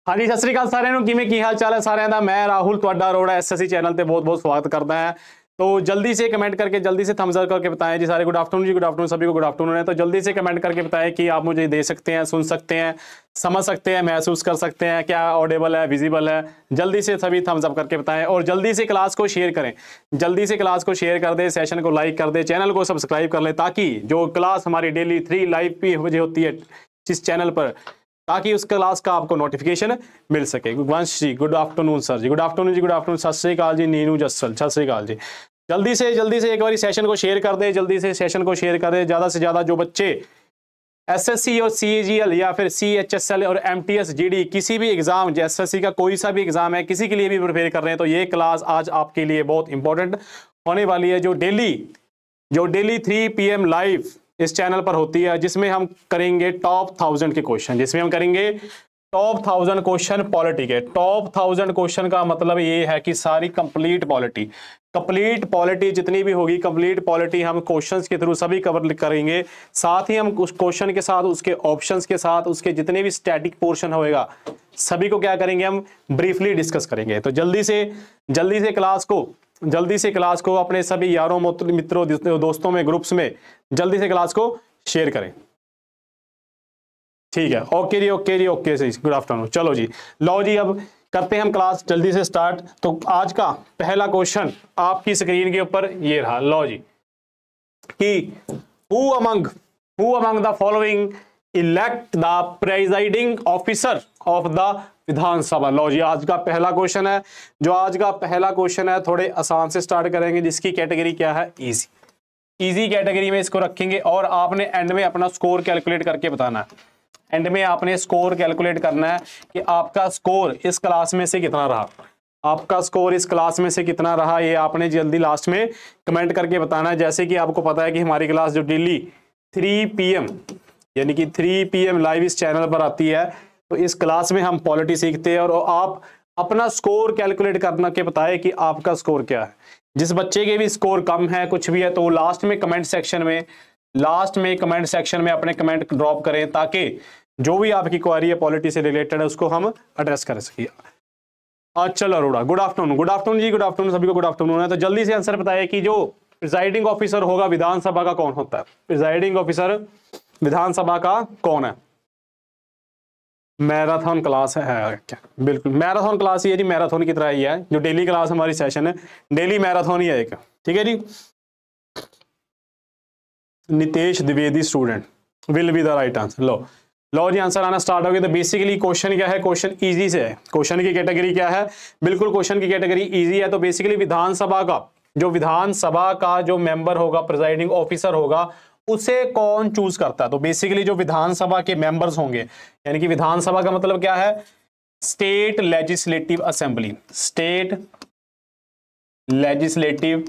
हाँ जी, सत श्री अकाल साਰਿਆਂ ਨੂੰ। ਕਿਵੇਂ ਕੀ ਹਾਲ ਚਾਲ है साਰਿਆਂ ਦਾ। मैं राहुल ਤੁਹਾਡਾ अरोड़ा एसएससी चैनल पे बहुत बहुत स्वागत करता है। तो जल्दी से कमेंट करके जल्दी से थम्स अप करके बताएं जी सारे। गुड आफ्टरनून जी, गुड आफ्टरनून सभी को, गुड आफ्टरनून है। तो जल्दी से कमेंट करके बताएं कि आप मुझे दे सकते हैं, सुन सकते हैं, समझ सकते हैं, महसूस कर सकते हैं, क्या ऑडिबल है, विजिबल है। जल्दी से सभी थम्स अप करके बताएं और जल्दी से क्लास को शेयर करें। जल्दी से क्लास को शेयर कर दें, सेशन को लाइक कर दें, चैनल को सब्सक्राइब कर लें, ताकि जो क्लास हमारी डेली 3 लाइव भी होती है जिस चैनल पर, ताकि उस क्लास का आपको नोटिफिकेशन मिल सके। वंश जी गुड आफ्टरनून सर जी, गुड आफ्टरनून जी, गुड आफ्टरनून, सत श्री अकाल जी। नीनू जस्सल सत श्री अकाल जी। जल्दी से एक बार सेशन को शेयर कर दे, जल्दी से सेशन को शेयर कर दे। ज़्यादा से ज़्यादा जो बच्चे एसएससी और सीजीएल या फिर सीएचएसएल और एमटीएस जीडी किसी भी एग्जाम, एसएससी का कोई सा भी एग्जाम है, किसी के लिए भी प्रिपेयर कर रहे हैं, तो ये क्लास आज आपके लिए बहुत इंपॉर्टेंट होने वाली है। जो डेली 3 PM लाइव इस चैनल पर होती है, जिसमें हम करेंगे टॉप 1000 के क्वेश्चन, जिसमें हम करेंगे टॉप 1000 क्वेश्चन पॉलिटी के। टॉप 1000 क्वेश्चन का मतलब ये है कि सारी कंप्लीट पॉलिटी जितनी भी होगी, कंप्लीट पॉलिटी हम क्वेश्चंस के थ्रू सभी कवर करेंगे। साथ ही हम उस क्वेश्चन के साथ, उसके ऑप्शंस के साथ, उसके जितने भी स्टैटिक पोर्शन होएगा, सभी को क्या करेंगे, हम ब्रीफली डिस्कस करेंगे। तो जल्दी से क्लास को अपने सभी यारों मित्रों दोस्तों में, ग्रुप्स में जल्दी से क्लास को शेयर करें। ठीक है, ओके जी, ओके जी, ओके जी, गुड आफ्टरनून। चलो जी, लो जी, अब करते हैं हम क्लास जल्दी से स्टार्ट। तो आज का पहला क्वेश्चन आपकी स्क्रीन के ऊपर ये रहा। लो जी, कि who among the following elect the presiding officer of the Vidhan Sabha. लो जी, आज का पहला क्वेश्चन है। जो आज का पहला क्वेश्चन है, थोड़े आसान से स्टार्ट करेंगे, जिसकी कैटेगरी क्या है, इजी कैटेगरी में इसको रखेंगे। और आपने एंड में अपना स्कोर कैलकुलेट करके बताना है। एंड में आपने स्कोर कैलकुलेट करना है कि आपका स्कोर इस क्लास में से कितना रहा, ये आपने जल्दी लास्ट में कमेंट करके बताना है। जैसे कि आपको पता है कि हमारी क्लास जो डेली 3 PM यानी कि 3 PM लाइव इस चैनल पर आती है, तो इस क्लास में हम पॉलिटी सीखते हैं। और आप अपना स्कोर कैलकुलेट करना के बताए कि आपका स्कोर क्या है। जिस बच्चे के भी स्कोर कम है, कुछ भी है, तो लास्ट में कमेंट सेक्शन में अपने कमेंट ड्रॉप करें, ताकि जो भी आपकी क्वेरी है पॉलिटी से रिलेटेड है, उसको हम एड्रेस कर सके। चल अरोड़ा, गुड आफ्टरनून जी, गुड आफ्टरनून सभी को, गुड आफ्टरनून है। तो जल्दी से आंसर बताइए कि जो प्रिजाइडिंग ऑफिसर होगा विधानसभा का कौन होता है। प्रिजाइडिंग ऑफिसर विधानसभा का कौन है। मैराथन क्लास है क्या? बिल्कुल मैराथन क्लास ही है जी, मैराथन की तरह ही है। जो डेली क्लास हमारी सेशन है, डेली मैराथन ही है एक। ठीक है जी। Nitesh Dwivedi student will be the right answer. लो जी, आंसर आना स्टार्ट हो गया। तो बेसिकली क्वेश्चन क्या है, क्वेश्चन इजी से है। क्वेश्चन की कैटेगरी क्या है, बिल्कुल क्वेश्चन की कैटेगरी इजी है। तो बेसिकली विधानसभा का जो मेंबर होगा, प्रिजाइडिंग ऑफिसर होगा, उसे कौन चूज करता है। तो बेसिकली जो विधानसभा के मेंबर्स होंगे, यानी कि विधानसभा का मतलब क्या है, state legislative assembly. State legislative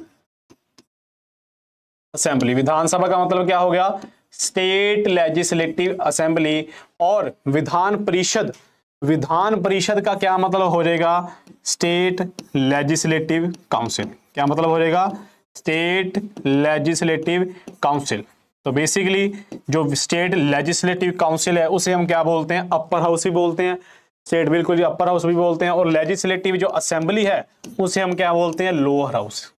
assembly, Vidhan Sabha का मतलब क्या हो गया, स्टेट लेजिस्लेटिव असेंबली। और विधान परिषद का क्या मतलब हो जाएगा, स्टेट लेजिस्लेटिव काउंसिल। क्या मतलब हो जाएगा, स्टेट लेजिस्लेटिव काउंसिल। तो बेसिकली जो स्टेट लेजिस्लेटिव काउंसिल है, उसे हम क्या बोलते हैं, अपर हाउस भी बोलते हैं। स्टेट बिल्कुल जी, अपर हाउस भी बोलते हैं। और लेजिस्लेटिव जो असेंबली है, उसे हम क्या बोलते हैं, लोअर हाउस।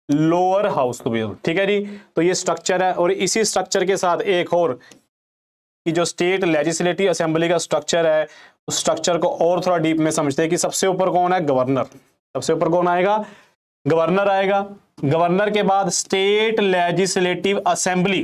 Lower house. तो ठीक है जी। तो ये स्ट्रक्चर है। और इसी स्ट्रक्चर के साथ एक और कि जो स्टेट लेजिस्लेटिव असेंबली का स्ट्रक्चर है, उस स्ट्रक्चर को और थोड़ा डीप में समझते हैं कि सबसे ऊपर कौन है, गवर्नर। सबसे ऊपर कौन आएगा, गवर्नर आएगा। गवर्नर के बाद स्टेट लेजिस्लेटिव असेंबली,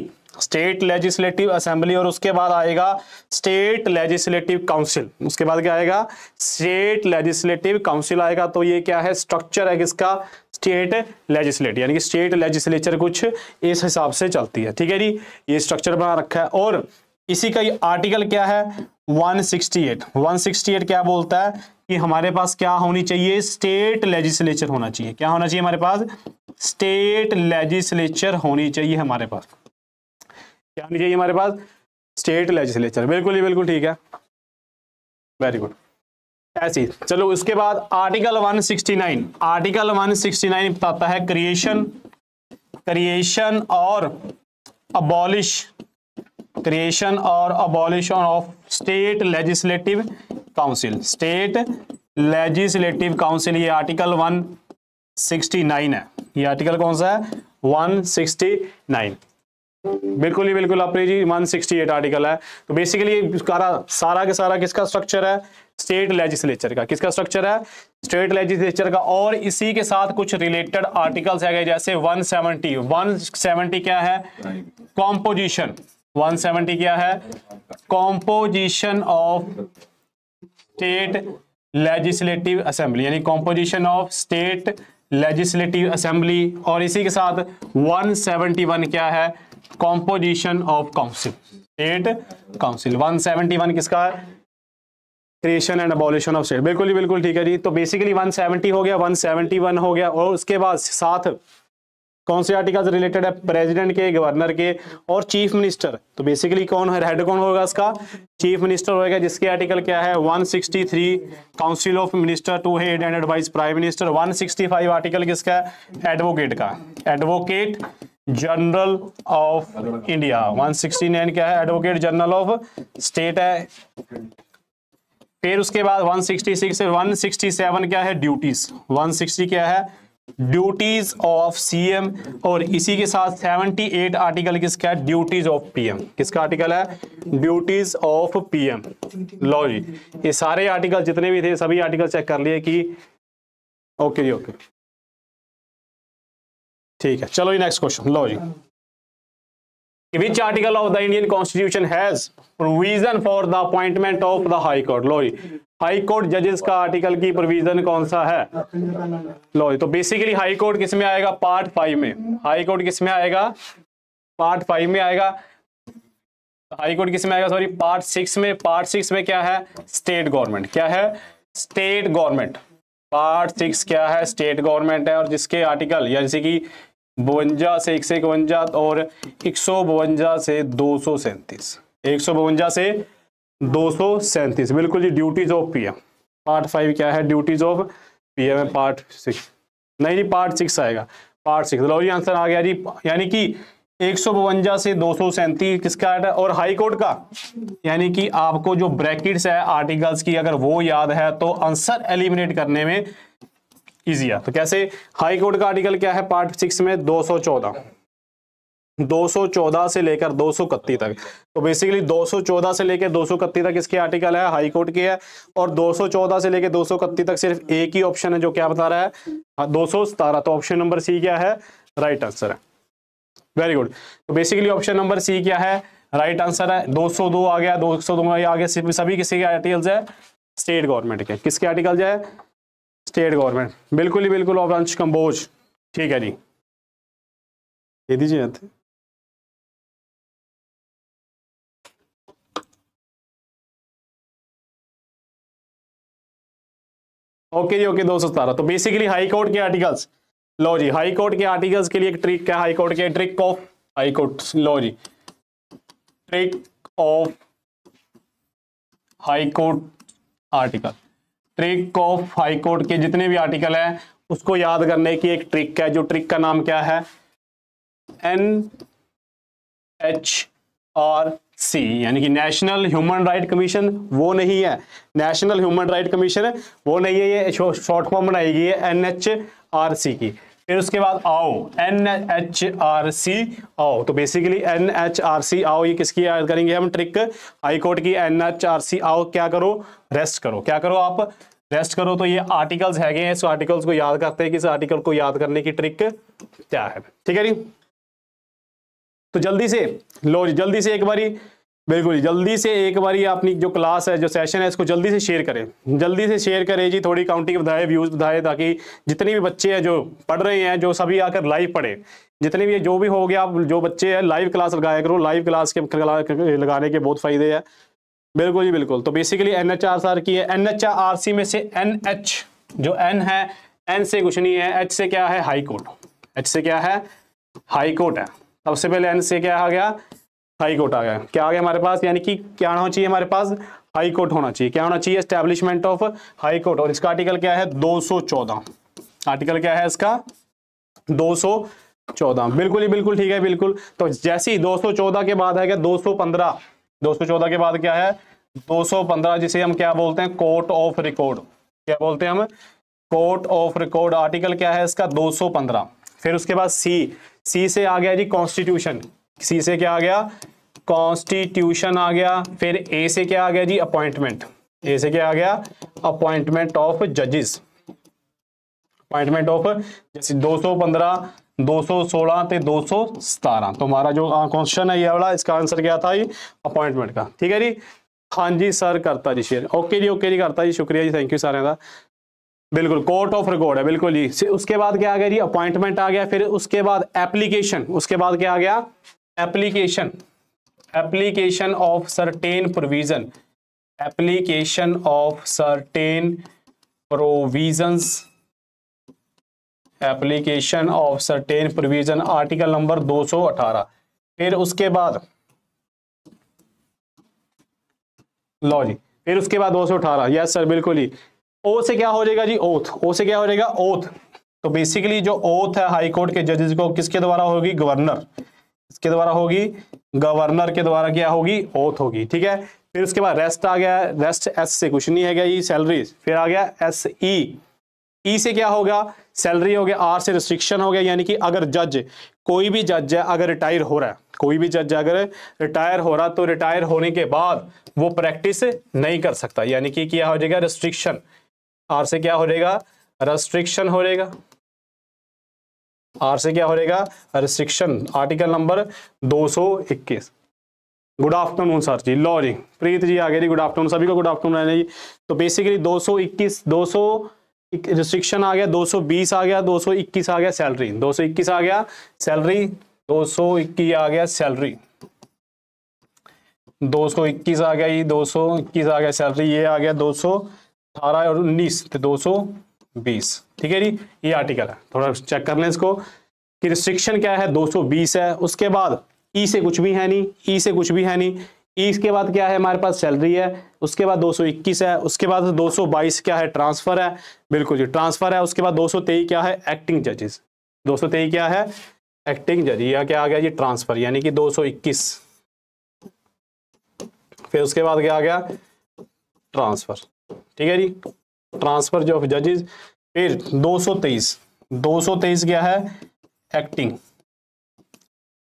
और उसके बाद आएगा स्टेट लेजिस्लेटिव काउंसिल। उसके बाद क्या आएगा, स्टेट लेजिस्लेटिव काउंसिल आएगा। तो ये क्या है, स्ट्रक्चर है किसका, स्टेट लेजिस्लेटिव, यानी कि स्टेट लेजिस्लेचर कुछ इस हिसाब से चलती है। ठीक है जी, ये स्ट्रक्चर बना रखा है। और इसी का ये आर्टिकल क्या है, 168 क्या बोलता है कि हमारे पास क्या होनी चाहिए, स्टेट लेजिस्लेचर होना चाहिए। क्या होना चाहिए हमारे पास, स्टेट लेजिस्लेचर होनी चाहिए हमारे पास। क्या होनी चाहिए हमारे पास, स्टेट लेजिस्लेचर। बिल्कुल ही बिल्कुल ठीक है, वेरी गुड। ऐसी चलो, उसके बाद आर्टिकल 169 बताता है क्रिएशन और अबॉलिश क्रिएशन और abolition of state legislative council. State legislative council, ये आर्टिकल 169 है। ये आर्टिकल कौन सा है? 169। बिल्कुल ही बिल्कुल अपने जी 168 आर्टिकल है। तो बेसिकली सारा के सारा किसका स्ट्रक्चर है? स्टेट लेजिस्लेचर का। किसका स्ट्रक्चर है? स्टेट लेजिस्लेचर का। और इसी के साथ कुछ रिलेटेड आर्टिकल्स है, जैसे 170 क्या है? कॉम्पोजिशन। 170 क्या है? Composition of state legislative assembly, यानी composition of state legislative assembly. और इसी के साथ 171 क्या है? Composition of council, state council. 171 किसका है? Creation and abolition of state. बिल्कुल ही बिल्कुल ठीक है जी। तो बेसिकली 170 हो गया, 171 हो गया, और उसके बाद साथ कौन से आर्टिकल्स रिलेटेड है? प्रेसिडेंट के, गवर्नर के और चीफ मिनिस्टर। तो बेसिकली कौन है? हेड कौन होगा इसका? चीफ मिनिस्टर होगा, जिसके आर्टिकल क्या है? 163 council of minister to head and advise prime minister. 165 article किसका है? एडवोकेट का, एडवोकेट जनरल ऑफ इंडिया। 169 क्या है? एडवोकेट जनरल ऑफ स्टेट है। फिर उसके बाद 166 से 167 क्या है? ड्यूटीज। 160 क्या है? Duties of CM. और इसी के साथ 78 आर्टिकल किसका है? Duties of PM. किसका आर्टिकल है? Duties of PM. लो जी, ये सारे आर्टिकल जितने भी थे सभी आर्टिकल चेक कर लिए कि ओके जी, ओके ठीक है। चलो जी नेक्स्ट क्वेश्चन। लो जी, Which article of the Indian Constitution has provision for the appointment of the High Court? लो जी, हाई कोर्ट जजेस का आर्टिकल की प्रोविजन कौन सा है? लो जी, तो बेसिकली हाई कोर्ट किस में आएगा? पार्ट 5 में। हाई कोर्ट किस में आएगा? पार्ट 5 में आएगा। हाई कोर्ट किस में आएगा? सॉरी, पार्ट 6 में। पार्ट 6 में क्या है? State government. क्या है? State government. पार्ट 6 क्या है? स्टेट गवर्नमेंट है। और जिसके आर्टिकल जैसे कि 52 से 151 और 152 से 237, 152 से 237। बिल्कुल जी, ड्यूटीज ऑफ पीएम। पार्ट 5 क्या है? ड्यूटीज ऑफ पीएम है। पार्ट 6 नहीं जी, पार्ट 6 आएगा। पार्ट 6। लो जी, आंसर आ गया जी। यानी कि 152 से 237 किसका है? और हाई कोर्ट का, यानी कि आपको जो ब्रैकेट्स है आर्टिकल्स की अगर वो याद है तो आंसर एलिमिनेट करने में इजी है। तो कैसे? हाई कोर्ट का आर्टिकल क्या है? पार्ट 6 में 214 से लेकर 231 तक। तो बेसिकली 214 से लेकर 231 तक इसके आर्टिकल है, हाई कोर्ट के है। और 214 से लेकर 231 तक सिर्फ एक ही ऑप्शन है जो क्या बता रहा है? 217। तो ऑप्शन नंबर सी क्या है? राइट आंसर है। Very good. तो बेसिकली ऑप्शन नंबर सी क्या है? राइट आंसर है। 202 आ गया, 202 आ गया। सभी किसी के आर्टिकल्स है? स्टेट गवर्नमेंट के। किसके आर्टिकल्स है? State government. बिल्कुल ही बिल्कुल। और अंश कंबोज, ठीक है जी, दे दीजिए। ओके जी, ओके। 217। तो बेसिकली हाई कोर्ट के आर्टिकल्स। लो जी, हाई कोर्ट के आर्टिकल्स के लिए एक ट्रिक क्या? हाई कोर्ट के ट्रिक ऑफ हाई कोर्ट। लो जी, trick of high court article. Trick of high court के जितने भी आर्टिकल हैं उसको याद करने की एक ट्रिक है, जो ट्रिक का नाम क्या है? NHRC, यानी कि नेशनल ह्यूमन राइट कमीशन। वो नहीं है, नेशनल ह्यूमन राइट कमीशन वो नहीं है, ये शॉर्ट फॉर्म बनाई गई है NHRC की। फिर उसके बाद आओ, NHRC आओ। तो बेसिकली NHRC आओ, ये किसकी याद करेंगे हम? ट्रिक हाई कोर्ट की। NHRC आओ, क्या करो? रेस्ट करो। क्या करो आप? रेस्ट करो। तो ये आर्टिकल्स है, इस आर्टिकल्स को याद करते हैं कि इस आर्टिकल को याद करने की ट्रिक क्या है। ठीक है जी। तो जल्दी से लो जी, जल्दी से एक बारी, बिल्कुल जल्दी से एक बारी अपनी जो क्लास है, जो सेशन है, इसको जल्दी से शेयर करें। जल्दी से शेयर करें जी। थोड़ी काउंटिंग बताए, व्यूज बताए, ताकि जितने भी बच्चे हैं जो पढ़ रहे हैं, जो सभी आकर लाइव पढ़े। जितने भी जो भी हो गया, आप जो बच्चे हैं लाइव क्लास लगाया करो। लाइव क्लास के लगाने के बहुत फायदे हैं। बिल्कुल जी बिल्कुल। तो बेसिकली NHRC की है। NHRC में से NH जो N है, N से कुछ नहीं है, H से क्या है? High court. H से क्या है? हाई कोर्ट है। सबसे पहले N से क्या आ गया? हाई कोर्ट आ गया। क्या आ गया हमारे पास? यानी कि क्या होना चाहिए हमारे पास? हाई कोर्ट होना चाहिए। क्या होना चाहिए? Establishment of high court. और इसका आर्टिकल क्या है? 214। आर्टिकल क्या है इसका? 214। 14, बिल्कुल ही बिल्कुल ठीक है बिल्कुल। तो जैसे ही 214 के बाद है क्या 215, 214 के बाद क्या है 215, जिसे हम क्या बोलते हैं कोर्ट ऑफ रिकॉर्ड, क्या बोलते हैं हम कोर्ट ऑफ रिकॉर्ड। आर्टिकल क्या है इसका 215। फिर उसके बाद सी से आ गया जी कॉन्स्टिट्यूशन, सी से क्या आ गया कॉन्स्टिट्यूशन आ गया। फिर ए से क्या आ गया जी अपॉइंटमेंट, ए से क्या आ गया अपॉइंटमेंट ऑफ जजेस, अपॉइंटमेंट ऑफ जैसे 215 216 ते 217। तो हमारा जो क्वेश्चन है ये वाला, इसका आंसर क्या था ये अपॉइंटमेंट का। ठीक है जी, हाँ जी सर करता जी शेयर, ओके जी करता जी, शुक्रिया जी, थैंक यू सारे का। बिल्कुल कोर्ट ऑफ रिकॉर्ड है बिल्कुल जी। उसके बाद क्या आ गया जी अपॉइंटमेंट आ गया। फिर उसके बाद एप्लीकेशन, उसके बाद क्या आ गया application, application of certain provision, application of certain provisions, application of certain provision article number 218। फिर उसके बाद लो जी, फिर उसके बाद 218, यस सर बिल्कुल ही। ओ से क्या हो जाएगा जी ओथ, ओ से क्या हो जाएगा ओथ। तो बेसिकली जो ओथ है हाई कोर्ट के जजेस को किसके द्वारा होगी गवर्नर, इसके द्वारा होगी गवर्नर के द्वारा क्या होगी ओथ होगी। ठीक है, फिर उसके बाद रेस्ट आ गया, रेस्ट एस से कुछ नहीं है ये सैलरी। फिर आ गया एस ई से क्या होगा सैलरी हो गया। आर से रिस्ट्रिक्शन हो गया, यानी कि अगर जज कोई भी जज है अगर रिटायर हो रहा है, कोई भी जज अगर रिटायर हो रहा तो रिटायर होने के बाद वो प्रैक्टिस नहीं कर सकता, यानी कि क्या हो जाएगा रिस्ट्रिक्शन। आर से क्या हो जाएगा रेस्ट्रिक्शन हो जाएगा, आर से क्या हो जाएगा restriction. Article number 221। Good afternoon sir जी, लो जी प्रीत जी आ गए जी, गुड आफ्टरनून सभी को, गुड आफ्टरनून है जी। तो बेसिकली 221 200 रिस्ट्रिक्शन आ गया, 220 आ गया, 221 आ गया सैलरी, 221 आ गया सैलरी, 221 आ गया सैलरी, 221 आ गया ये 221 आ गया सैलरी, ये आ गया 218 और 19 तो 220। ठीक है जी, ये आर्टिकल है, थोड़ा चेक कर लें इसको कि रिस्ट्रिक्शन क्या है 220 है। उसके बाद ई से कुछ भी है नहीं, ई से कुछ भी है नहीं, ई के बाद क्या है हमारे पास सैलरी है। उसके बाद 221 है, उसके बाद 222 क्या है ट्रांसफर है, बिल्कुल जी ट्रांसफर है। उसके बाद 223 क्या है एक्टिंग जजेस, 223 क्या है एक्टिंग जज, या क्या आ गया जी ट्रांसफर, यानी कि 221। फिर उसके बाद क्या आ गया ट्रांसफर। ठीक है जी, ट्रांसफर जो ऑफ जजेस। फिर 223, 223 क्या है एक्टिंग,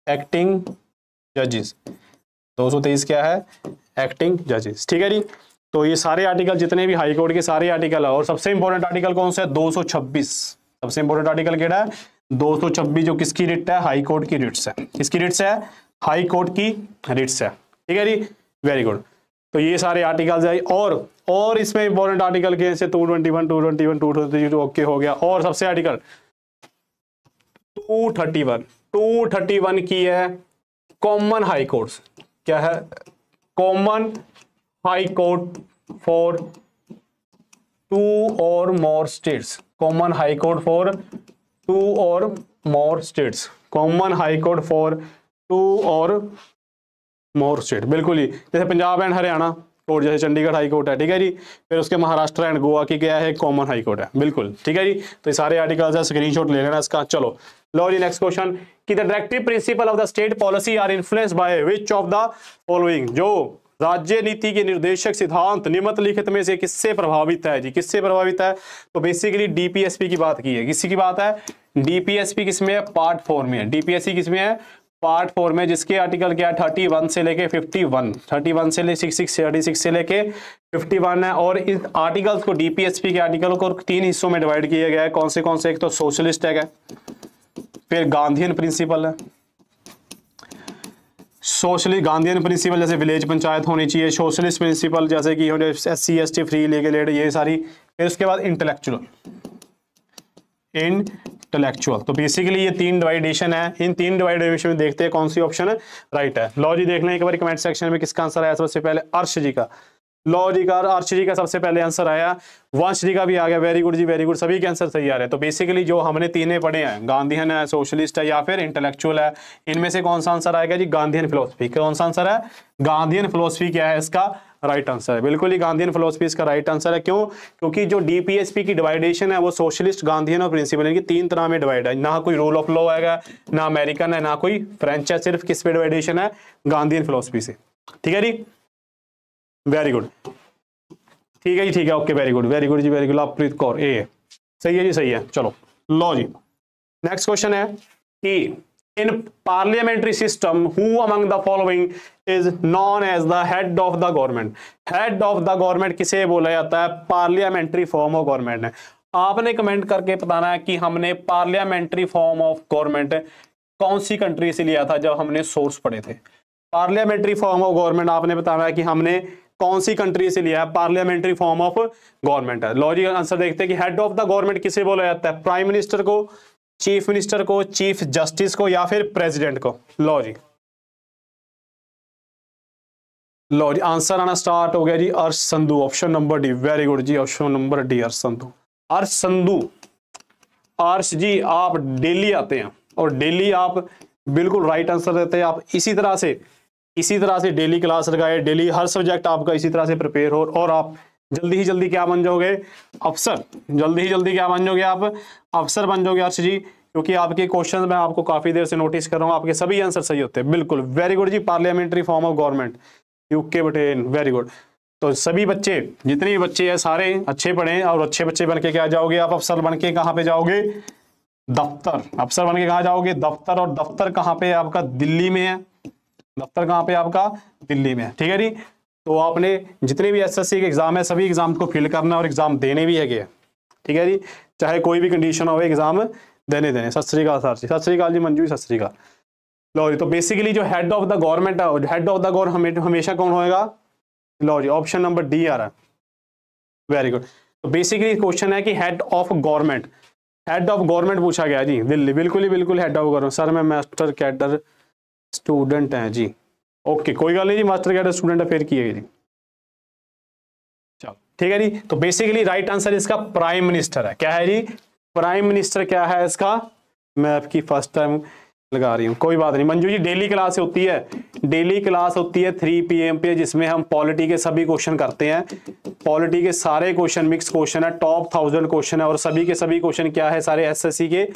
एक्टिंग जजेस, 223 क्या है एक्टिंग जजेस। ठीक है जी, तो ये सारे आर्टिकल जितने भी हाई कोर्ट के सारे आर्टिकल है। और सबसे इंपॉर्टेंट आर्टिकल कौन सा है 226, सबसे इंपॉर्टेंट आर्टिकल क्या है 226, जो किसकी रिट है हाई कोर्ट की रिट्स है, किसकी रिट्स है हाई कोर्ट की रिट्स है। ठीक है जी, वेरी गुड। तो ये सारे आर्टिकल्स है। और इसमें इंपॉर्टेंट आर्टिकल के जैसे 221 221 222 ओके हो गया। और सबसे आर्टिकल 231 की है कॉमन हाई कोर्ट्स, क्या है कॉमन हाई कोर्ट फॉर 2 और more states, common high court for 2 और more states, common high court for 2 और मोर स्टेट। बिल्कुल ही, जैसे पंजाब एंड हरियाणा कोर्ट, जैसे चंडीगढ़ हाई कोर्ट है। ठीक है जी, फिर उसके महाराष्ट्र एंड गोवा की क्या है कॉमन हाई कोर्ट है। बिल्कुल ठीक है जी, तो ये सारे आर्टिकल्स है, स्क्रीनशॉट ले लेना इसका। चलो लो जी नेक्स्ट क्वेश्चन कि the directive principle of the state policy are influenced by which of the following, जो राज्य नीति के निर्देशक सिद्धांत निम्नलिखित में से किससे प्रभावित है जी, किससे प्रभावित है। तो बेसिकली डीपीएसपी की बात की है, किसी की बात है डीपीएसपी किसमें है पार्ट 4 में है, डीपीएससी किसमें है पार्ट 4 में, जिसके आर्टिकल क्या है 31 से लेके 51, 31 से ले 36 से लेके 51 है। और इस आर्टिकल्स को डीपीएसपी के आर्टिकल को 3 हिस्सों में डिवाइड किया गया है। कौन से एक तो सोशलिस्ट है, फिर गांधीयन प्रिंसिपल है, सोशलिस्ट गांधीयन प्रिंसिपल जैसे विलेज पंचायत होनी चाहिए, सोशलिस्ट प्रिंसिपल जैसे कि SC ST free legal aid, ये सारी। फिर उसके बाद इंटेलेक्चुअल, तो बेसिकली ये 3 डिवाइडेशन है। इन 3 डिवाइडेशन में देखते हैं कौन सी ऑप्शन है राइट है। लॉ जी देख लें एक बार कमेंट सेक्शन में किसका आंसर आया सबसे पहले, अर्श जी का, लॉ जी का, अर्श जी का सबसे पहले आंसर आया, वंश जी का भी आ गया, वेरी गुड जी वेरी गुड, सभी के आंसर सही आ रहे हैं। तो बेसिकली जो हमने तीनों पढ़े हैं गांधीयन है, सोशलिस्ट है या फिर इंटेलेक्चुअल है, इनमें से कौन सा आंसर आएगा जी गांधीयन फिलोसफी। कौन सा आंसर है गांधीयन फिलोसफी क्या है इसका राइट आंसर है, बिल्कुल ही गांधीयन फिलोसफी इसका राइट आंसर है। क्यों? क्योंकि जो डीपीएसपी की डिवाइडेशन है वो सोशलिस्ट, गांधीयन और प्रिंसिपल, इनकी 3 तरह में डिवाइड है। ना कोई रूल ऑफ लॉ है, ना अमेरिकन है, ना कोई फ्रेंच है, सिर्फ किस पे डिवाइडेशन है? गांधीयन फिलोसफी से। ठीक है जी, वेरी गुड, ठीक है जी, ठीक है, okay, very good, very good जी, very good. Lovepreet Kaur A, सही है जी, सही है। चलो लो जी, नेक्स्ट क्वेश्चन है कि in parliamentary system who among the following is known as the head of the government. Head of the government किसे बोला जाता है? पार्लियामेंट्री फॉर्म ऑफ गवर्नमेंट है। आपने कमेंट करके बताना है कि हमने पार्लियामेंट्री फॉर्म ऑफ गवर्नमेंट कौन सी कंट्री से लिया था जब हमने सोर्स पढ़े थे। पार्लियामेंट्री फॉर्म ऑफ गवर्नमेंट आपने बताना है कि हमने कौन सी कंट्री से लिया है पार्लियामेंट्री फॉर्म ऑफ गवर्नमेंट है। लॉजिकल आंसर देखते हैं कि हेड ऑफ द गवर्नमेंट किसे बोला जाता है? प्राइम मिनिस्टर को, चीफ मिनिस्टर को, चीफ जस्टिस को, या फिर प्रेसिडेंट को। लो जी, लो जी, आंसर आना स्टार्ट हो गया जी। Arsh Sandhu, option number D, very good जी, option number D, Arsh Sandhu. अर्श संधू, अर्श जी आप डेली आते हैं और डेली आप बिल्कुल राइट आंसर देते हैं। आप इसी तरह से डेली क्लास लगाए, डेली हर सब्जेक्ट आपका इसी तरह से प्रिपेयर हो, और आप जल्दी ही जल्दी क्या बन जाओगे? अफसर। जल्दी ही जल्दी क्या बन जाओगे? आप अफसर बन जाओगे अर्श जी, क्योंकि आपके क्वेश्चन मैं आपको काफी देर से नोटिस कर रहा हूँ, आपके सभी आंसर सही होते हैं। बिल्कुल, वेरी गुड जी, parliamentary form of government, UK Britain, very good. तो सभी बच्चे, जितने भी बच्चे हैं सारे अच्छे पढ़े, और अच्छे बच्चे बन के क्या जाओगे आप? अफसर बन के कहाँ पे जाओगे? दफ्तर। अफसर बन के कहाँ जाओगे? दफ्तर। और दफ्तर कहाँ पे? आपका दिल्ली में है। दफ्तर कहाँ पे? आपका दिल्ली में है। ठीक है जी, तो आपने जितने भी एसएससी के एग्जाम है सभी एग्जाम को फिल करना और एग्जाम देने भी है। ठीक है जी, चाहे कोई भी कंडीशन हो, एग्जाम देने। सत श्री अकाल सर जी, सत श्री अकाल जी मंजू, सत श्री अकाल। लो जी, तो बेसिकली जो हेड ऑफ द गवर्नमेंट है, हेड ऑफ द गवर्नमेंट हमेशा कौन होएगा? लो जी, ऑप्शन नंबर डी आ रहा है, वेरी गुड। तो बेसिकली क्वेश्चन है कि head of government, head of government पूछा गया जी, दिल्ली, बिल्कुल ही बिल्कुल हेड ऑफ गवर्नमेंट। सर मैं मास्टर कैडर स्टूडेंट हैं जी, ओके, कोई गल नहीं जी, मास्टर कैडर स्टूडेंट है, फिर किए जी, चलो ठीक है जी। तो बेसिकली राइट आंसर इसका प्राइम मिनिस्टर है। क्या है जी? प्राइम मिनिस्टर क्या है इसका? मैं आपकी फर्स्ट टाइम लगा रही हूँ, कोई बात नहीं मंजू जी। डेली क्लास होती है, डेली क्लास होती है 3 PM पे, जिसमें हम पॉलिटी के सभी क्वेश्चन करते हैं। पॉलिटी के सारे क्वेश्चन मिक्स क्वेश्चन है, टॉप 1000 क्वेश्चन है, और सभी के सभी क्वेश्चन क्या है? सारे एसएससी के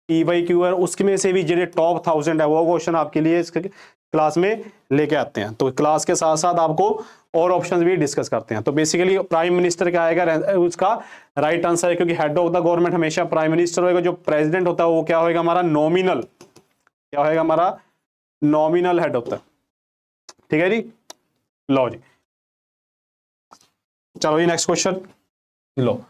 PYQ है, उसमें से भी जो टॉप 1000 है वो क्वेश्चन आपके लिए इस क्लास में लेके आते हैं। तो क्लास के साथ साथ आपको और ऑप्शंस भी डिस्कस करते हैं। तो बेसिकली प्राइम मिनिस्टर क्या आएगा? उसका राइट आंसर है, क्योंकि हेड ऑफ द गवर्नमेंट हमेशा प्राइम मिनिस्टर होगा। जो प्रेसिडेंट होता है वो क्या होगा? हमारा नॉमिनल, क्या होगा? हमारा नॉमिनल हेड होता है। ठीक है जी, लो जी, चलो जी नेक्स्ट क्वेश्चन लो।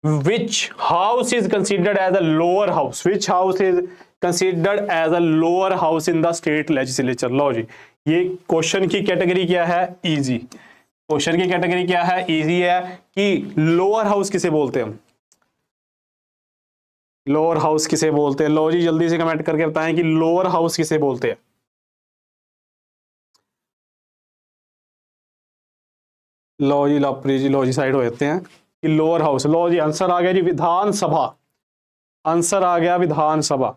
Which house is considered as a lower house? Which house is considered as a lower house in the state legislature? लो जी, ये क्वेश्चन की कैटेगरी क्या है? इजी। क्वेश्चन की कैटेगरी क्या है? इजी है। कि लोअर हाउस किसे बोलते हैं हम? लोअर हाउस किसे बोलते हैं? लो जी, जल्दी से कमेंट करके बताएं कि लोअर हाउस किसे बोलते हैं। लो जी, लवप्रीत जी, लो जी साइड हो जाते हैं कि लोअर हाउस। लो जी, आंसर आ गया जी विधानसभा, आंसर आ गया विधानसभा।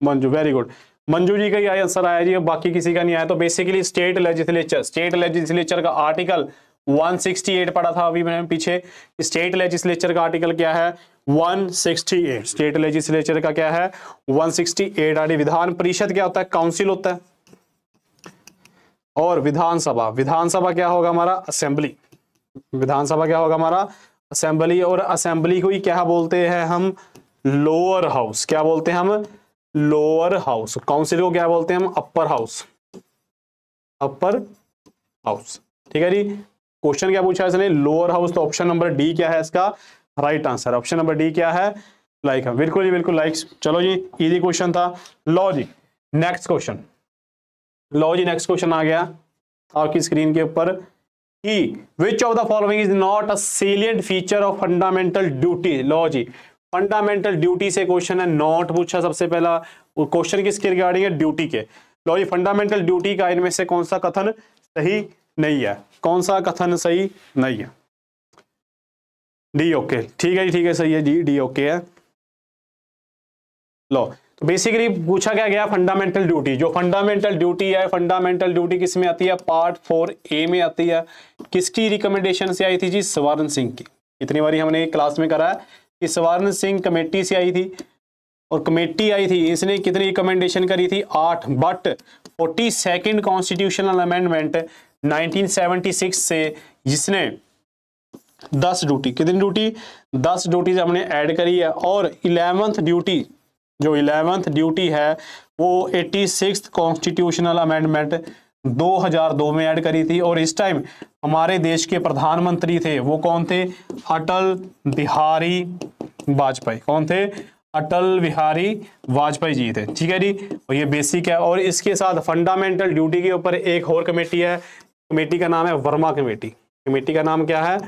मंजू, वेरी गुड, मंजू जी का ही आंसर आया जी, बाकी किसी का नहीं आया। तो बेसिकली स्टेट लेजिस्लेचर का आर्टिकल 168 पढ़ा था अभी मैंने पीछे। स्टेट लेजिस्लेचर का आर्टिकल क्या है? 168। स्टेट लेजिस्लेचर का क्या है? 168 आर्टिकल। विधान परिषद क्या होता है? काउंसिल होता है। और विधानसभा, विधानसभा क्या होगा? हमारा असेंबली। विधानसभा क्या होगा? हमारा असेंबली। और असेंबली को ही क्या बोलते हैं हम? Lower house. क्या बोलते हैं हम? Lower house. काउंसिल को क्या बोलते हैं हम? Upper house, upper house. ठीक है जी, क्वेश्चन क्या पूछा है इसने? Lower house. तो ऑप्शन नंबर डी क्या है इसका right answer? Option number D क्या है? लाइक है, बिल्कुल जी, बिल्कुल लाइक। चलो जी, इजी क्वेश्चन था। लो जी, नेक्स्ट क्वेश्चन। लो जी, नेक्स्ट क्वेश्चन आ गया आपकी स्क्रीन के ऊपर कि which of the following is not a salient feature of fundamental duty. लो जी, फंडामेंटल ड्यूटी से क्वेश्चन है, नॉट पूछा सबसे पहला। क्वेश्चन किसके रिगार्डिंग है? ड्यूटी के। लो जी, फंडामेंटल ड्यूटी का इनमें से कौन सा कथन सही नहीं है? कौन सा कथन सही नहीं है? D okay. ठीक है जी, ठीक है, सही है जी, डी ओके है। लो तो बेसिकली पूछा क्या गया फंडामेंटल ड्यूटी, जो फंडामेंटल ड्यूटी है, फंडामेंटल ड्यूटी किस में आती है, पार्ट 4A में आती है। किसकी रिकमेंडेशन से आई थी जी, स्वर्ण सिंह की। इतनी बारी हमने क्लास में करा है कि स्वर्ण सिंह कमेटी से आई थी, और कमेटी आई थी, इसने कितनी रिकमेंडेशन करी थी, 8। बट 42nd कॉन्स्टिट्यूशनल अमेंडमेंट 1976 से जिसने 10 ड्यूटी, कितनी ड्यूटी, 10 ड्यूटीज हमने ऐड करी है, और 11th ड्यूटी, जो 11th ड्यूटी है वो 86th कॉन्स्टिट्यूशनल अमेंडमेंट 2002 में ऐड करी थी। और इस टाइम हमारे देश के प्रधानमंत्री थे वो कौन थे, अटल बिहारी वाजपेयी। कौन थे, अटल बिहारी वाजपेयी जी थे, ठीक है जी। और ये बेसिक है। और इसके साथ फंडामेंटल ड्यूटी के ऊपर एक और कमेटी है, कमेटी का नाम है वर्मा कमेटी। कमेटी का नाम क्या है,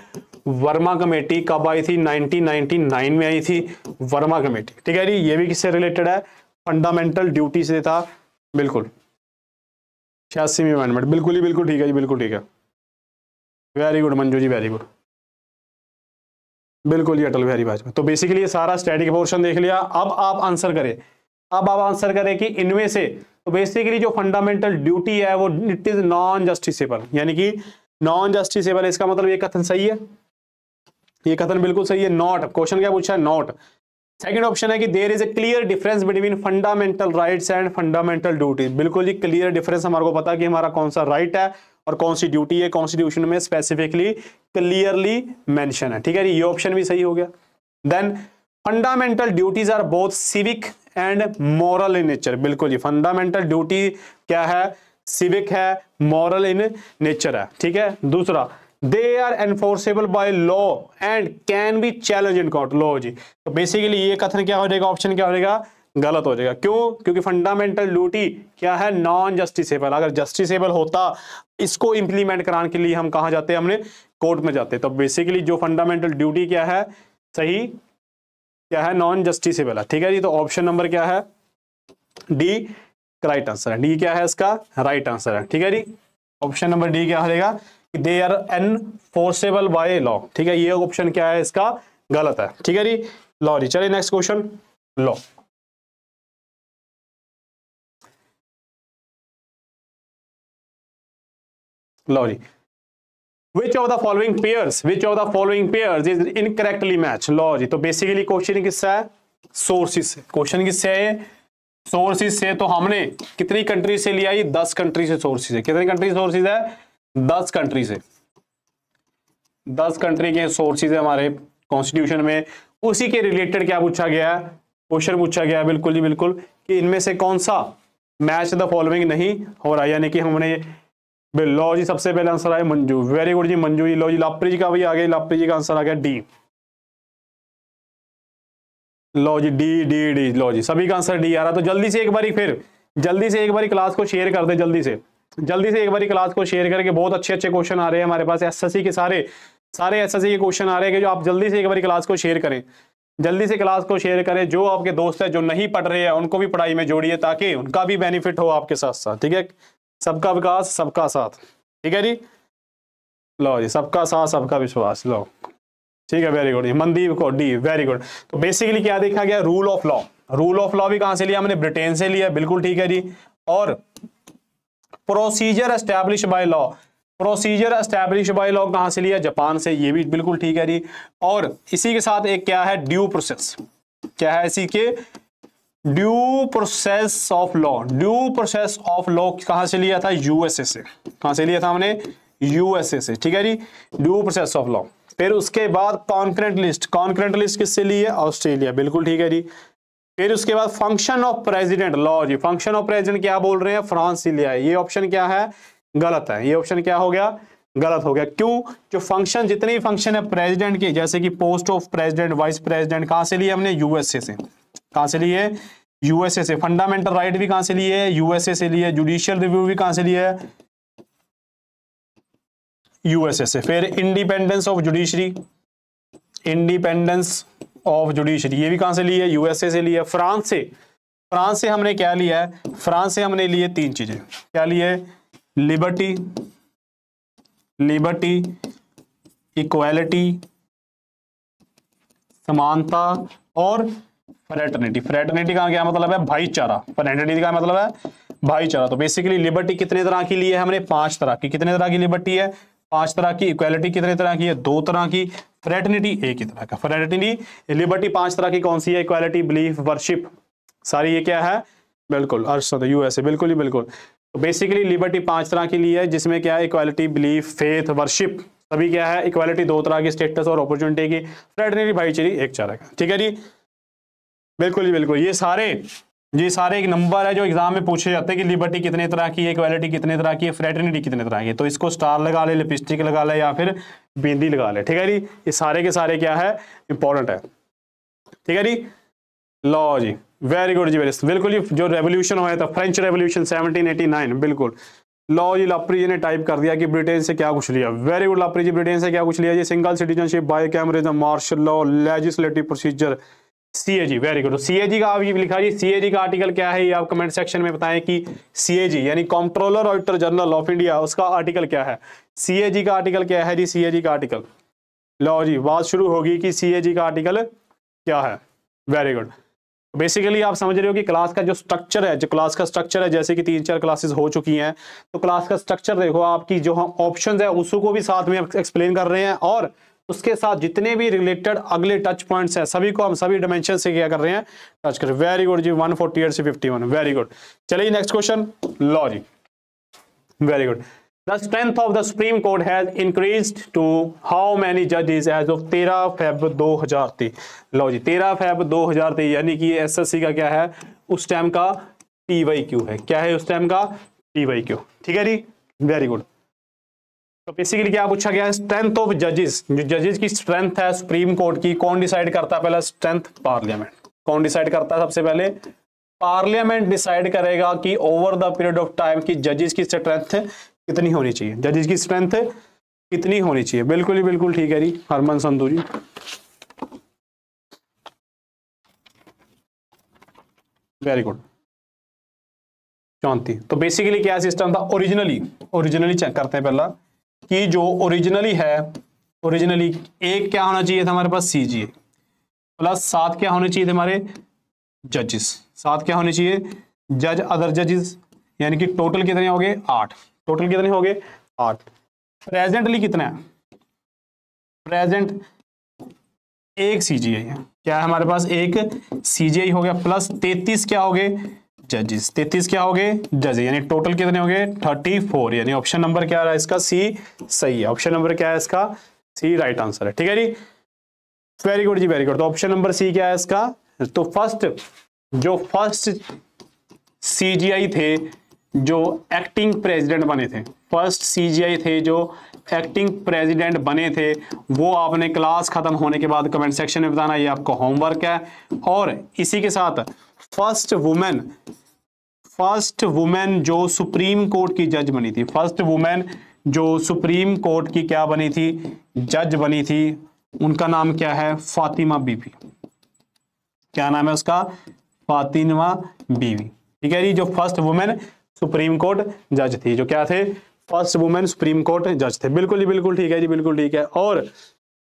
वर्मा कमेटी। कब आई थी, 1999 में आई थी वर्मा कमेटी, ठीक है जी। ये भी किससे रिलेटेड है, फंडामेंटल ड्यूटी से था, बिल्कुल 86वीं अमेंडमेंट, बिल्कुल ही बिल्कुल ठीक है जी, बिल्कुल ठीक है, very good Manju ji, very good, बिल्कुल ही अटल बिहारी वाजपेयी। तो बेसिकली ये सारा स्टैटिक पोर्शन देख लिया। अब आप आंसर करें, अब आप आंसर करें कि इनमें से, तो बेसिकली जो फंडामेंटल ड्यूटी है वो इट इज नॉन जस्टिसेबल, यानी कि नॉन जस्टिसेबल, इसका मतलब ये कथन सही है, ये कथन बिल्कुल सही है। नॉट, क्वेश्चन क्या पूछा है, नॉट। सेकंड ऑप्शन है कि there is a clear difference between fundamental rights and fundamental duty. बिल्कुल जी क्लियर डिफरेंस, हमारे को पता कि हमारा कौन सा राइट है और कौन सी ड्यूटी है, कॉन्स्टिट्यूशन में स्पेसिफिकली क्लियरली मेंशन है, ठीक है। ये ऑप्शन भी सही हो गया। Then fundamental duties are both civic and moral in nature. बिल्कुल जी, फंडामेंटल ड्यूटी क्या है, सिविक है, मॉरल इन नेचर है, ठीक है। दूसरा, they are enforceable by law and can be challenge in court. लो जी, तो बेसिकली ये कथन क्या हो जाएगा, ऑप्शन क्या हो जाएगा, गलत हो जाएगा। क्यों, क्योंकि फंडामेंटल ड्यूटी क्या है, नॉन जस्टिसेबल। अगर जस्टिसेबल होता, इसको इंप्लीमेंट कराने के लिए हम कहां जाते, हमने कोर्ट में जाते। तो बेसिकली जो फंडामेंटल ड्यूटी क्या है, सही क्या है, नॉन जस्टिसेबल है, ठीक है जी। तो ऑप्शन नंबर क्या है, डी राइट आंसर है। डी क्या है इसका, राइट आंसर है, ठीक है जी। ऑप्शन नंबर डी क्या रहेगा, they are enforceable by law, ठीक है। ये ऑप्शन क्या है इसका, गलत है, ठीक है जी। लॉ जी, चलिए नेक्स्ट क्वेश्चन, लॉ। लो जी, which of the following pairs is incorrectly matched। लो जी, तो बेसिकली क्वेश्चन किससे है, सोर्सेस से। क्वेश्चन किससे है, सोर्सेस से। तो हमने कितनी कंट्री से लिया, ये 10 कंट्री से सोर्सेस है। कितनी कंट्री सोर्सेस है, 10 कंट्री से, 10 कंट्री के सोर्सेस है हमारे कॉन्स्टिट्यूशन में। उसी के रिलेटेड क्या पूछा गया है, क्वेश्चन पूछा गया है, बिल्कुल जी बिल्कुल, कि इनमें से कौन सा मैच द फॉलोइंग नहीं हो रहा, यानी कि हमने लो जी, सबसे पहले आंसर आया मंजू, वेरी गुड जी मंजू जी। लो जी, लापरी जी का भी आ गया, लापरी जी का आंसर आ गया डी। लो जी, डी डी डी, लो जी सभी का आंसर डी आ रहा। तो जल्दी से एक बारी, फिर जल्दी से एक बारी क्लास को शेयर कर दे, जल्दी से एक बारी क्लास को शेयर करके। बहुत अच्छे अच्छे क्वेश्चन आ रहे हैं हमारे पास एसएससी के, सारे एसएससी के क्वेश्चन आ रहे हैं, कि जो आप जल्दी से एक बारी क्लास को शेयर करें, जल्दी से क्लास को शेयर करें। जो आपके दोस्त है जो नहीं पढ़ रहे हैं उनको भी पढ़ाई में जोड़िए, ताकि उनका भी बेनिफिट हो आपके साथ साथ, ठीक है। सबका विकास सबका साथ, ठीक है जी। लो जी, सबका साथ सबका विश्वास, लो ठीक है, वेरी गुड। मनदीप को डी, वेरी गुड। तो बेसिकली क्या देखा गया, rule of law. Rule of law भी कहां से लिया, हमने ब्रिटेन से लिया, बिल्कुल ठीक है जी। और procedure establish by law, procedure establish by law कहां से लिया, जापान से, ये भी बिल्कुल ठीक है जी। और इसी के साथ एक क्या है, ड्यू प्रोसेस। क्या है इसी के, due process of law. Due process of law कहां से लिया था, यूएसए से। कहां से लिया था हमने, यूएसए से, ठीक है जी, ड्यू प्रोसेस ऑफ लॉ। फिर उसके बाद कॉन्करेंट लिस्ट। कॉन्करेंट लिस्ट किससे ली है, ऑस्ट्रेलिया, बिल्कुल ठीक है जी। फिर उसके बाद फंक्शन ऑफ प्रेसिडेंट लॉ जी, फंक्शन ऑफ प्रेसिडेंट क्या बोल रहे हैं, फ्रांस से लिया है। ये ऑप्शन क्या है, गलत है। ये ऑप्शन क्या हो गया, गलत हो गया। क्यों, जो फंक्शन, जितने भी फंक्शन है प्रेसिडेंट के, जैसे कि post of president, vice president, कहां से लिए हमने, यूएसए से। कहां से लिए, यूएसए से। फंडामेंटल राइट भी कहां से लिए, यूएसए से लिए। जुडिशियल रिव्यू भी कहां से लिए, यूएसए से। फिर independence of judiciary, independence of judiciary, ये भी कहां से लिए, यूएसए से लिए। फ्रांस से, फ्रांस से हमने क्या लिया है, फ्रांस से हमने लिए 3 चीजें। क्या लिए, लिबर्टी, लिबर्टी, इक्वालिटी, समानता, और फ्रेटर्निटी, फ्रेटर्निटी का क्या मतलब है? भाईचारा। फ्रेटर्निटी का मतलब है भाईचारा। तो बेसिकली लिबर्टी कितने तरह की ली है हमने? 5 तरह की। कितने तरह की लिबर्टी है? 5 तरह की। इक्वालिटी कितने तरह की है? 2 तरह की। फ्रेटर्निटी एक ही तरह का। फ्रेटर्निटी लिबर्टी 5 तरह की कौन सी है? इक्वालिटी, बिलीफ, वर्शिप, सारी ये क्या है? बिल्कुल अर्शद यूएसए, बिल्कुल ही बिल्कुल। तो बेसिकली लिबर्टी 5 तरह की ली है, जिसमें क्या है? इक्वालिटी, बिलीफ, फेथ, वर्शिप, सभी क्या है? इक्वालिटी 2 तरह की, स्टेटस और अपॉर्चुनिटी की। फ्रेटर्निटी भाईचारे एक तरह का। ठीक है जी, बिल्कुल जी बिल्कुल। ये सारे एक नंबर है जो एग्जाम में पूछे जाते हैं कि लिबर्टी कितने तरह की है, इक्वालिटी कितने तरह की है, फ्रेटर्निटी कितने तरह की है। तो इसको स्टार लगा ले, लिपस्टिक लगा ले, या फिर बिंदी लगा ले। ठीक है जी, ये सारे के सारे क्या है? इंपॉर्टेंट है। ठीक है जी, लो जी, वेरी गुड जी, बिल्कुल ही। जो रेवोल्यूशन हुआ था, फ्रेंच रेवोल्यूशन 1789, बिल्कुल। लो जी, लाप्री जी ने टाइप कर दिया कि ब्रिटेन से क्या कुछ लिया। वेरी गुड लाप्री जी, ब्रिटेन से क्या कुछ लिया जी? Single citizenship, bicameralism, martial law, legislative procedure, CAG. Very good. CAG का आप ये लिखा जी, सीएजी का आर्टिकल क्या है? ये आप कमेंट सेक्शन में बताएं कि सीएजी यानी controller auditor general of India, उसका आर्टिकल क्या है? सीएजी का आर्टिकल क्या है जी? सीएजी का आर्टिकल, लो जी, बात शुरू होगी कि सीएजी का आर्टिकल क्या है। Very good. बेसिकली आप समझ रहे हो कि क्लास का जो स्ट्रक्चर है, जैसे कि 3-4 क्लासेस हो चुकी हैं, तो क्लास का स्ट्रक्चर देखो, आपकी जो हम ऑप्शंस है उसको भी साथ में एक्सप्लेन कर रहे हैं, और उसके साथ जितने भी रिलेटेड अगले टच पॉइंट्स हैं सभी को हम सभी डायमेंशन से क्या कर रहे हैं? टच कर। वेरी गुड जी, 148 से 51। Very good. चलिए नेक्स्ट क्वेश्चन, लो जी, very good. The strength of the Supreme Court has increased to how many judges as of 13 Feb 2023? लो जी, 13 Feb 2023, यानी कि एसएससी का क्या है उस टाइम का? PYQ है। क्या है उस टाइम का? PYQ। ठीक है जी, वेरी गुड। तो बेसिकली क्या पूछा गया है? स्ट्रेंथ ऑफ जजेस, जो जजेस की स्ट्रेंथ है सुप्रीम कोर्ट की, कौन डिसाइड करता है? पहला स्ट्रेंथ पार्लियामेंट। कौन डिसाइड करता है सबसे पहले? पार्लियामेंट डिसाइड करेगा कि over the period of time की जजेस की स्ट्रेंथ कितनी होनी चाहिए, जजेस की स्ट्रेंथ कितनी होनी चाहिए। बिल्कुल ही बिल्कुल ठीक है जी, हरमन संधू जी। Very good. 34। तो बेसिकली क्या सिस्टम था? ओरिजिनली चेक करते हैं पहला कि जो ओरिजिनली एक क्या होना चाहिए था हमारे पास? सीजीए प्लस 7 क्या होने चाहिए थे हमारे? जजेस। 7 क्या होने चाहिए? जज अदर जजेस, यानी कि टोटल कितने हो गए? 8। टोटल कितने हो गए? 8। प्रेजेंटली कितना है? प्रेजेंट एक सीजीआई है। क्या है हमारे पास? एक सीजीआई हो गया, प्लस 33 क्या हो गए? जजेस। 33 क्या हो गए? जजेस, यानी टोटल कितने हो गए? 34। यानी ऑप्शन नंबर क्या रहा है इसका? सी सही है। ऑप्शन नंबर क्या है इसका? सी राइट आंसर है। ठीक है जी, वेरी गुड जी, वेरी गुड। तो ऑप्शन नंबर सी क्या है इसका? तो फर्स्ट सीजीआई थे जो एक्टिंग प्रेसिडेंट बने थे, फर्स्ट सीजीआई थे जो एक्टिंग प्रेसिडेंट बने थे, वो आपने क्लास खत्म होने के बाद कमेंट सेक्शन में बताना, ये आपका होमवर्क है। और इसी के साथ फर्स्ट वुमेन जो सुप्रीम कोर्ट की जज बनी थी, फर्स्ट वुमेन जो सुप्रीम कोर्ट की क्या बनी थी? जज बनी थी, उनका नाम क्या है? फातिमा बीबी। क्या नाम है उसका? फातिमा बीबी। ठीक है जी, जो फर्स्ट वुमेन सुप्रीम कोर्ट जज थी, जो क्या थे? फर्स्ट वुमेन सुप्रीम कोर्ट जज थे। बिल्कुल ही बिल्कुल ठीक है जी, बिल्कुल ठीक है। और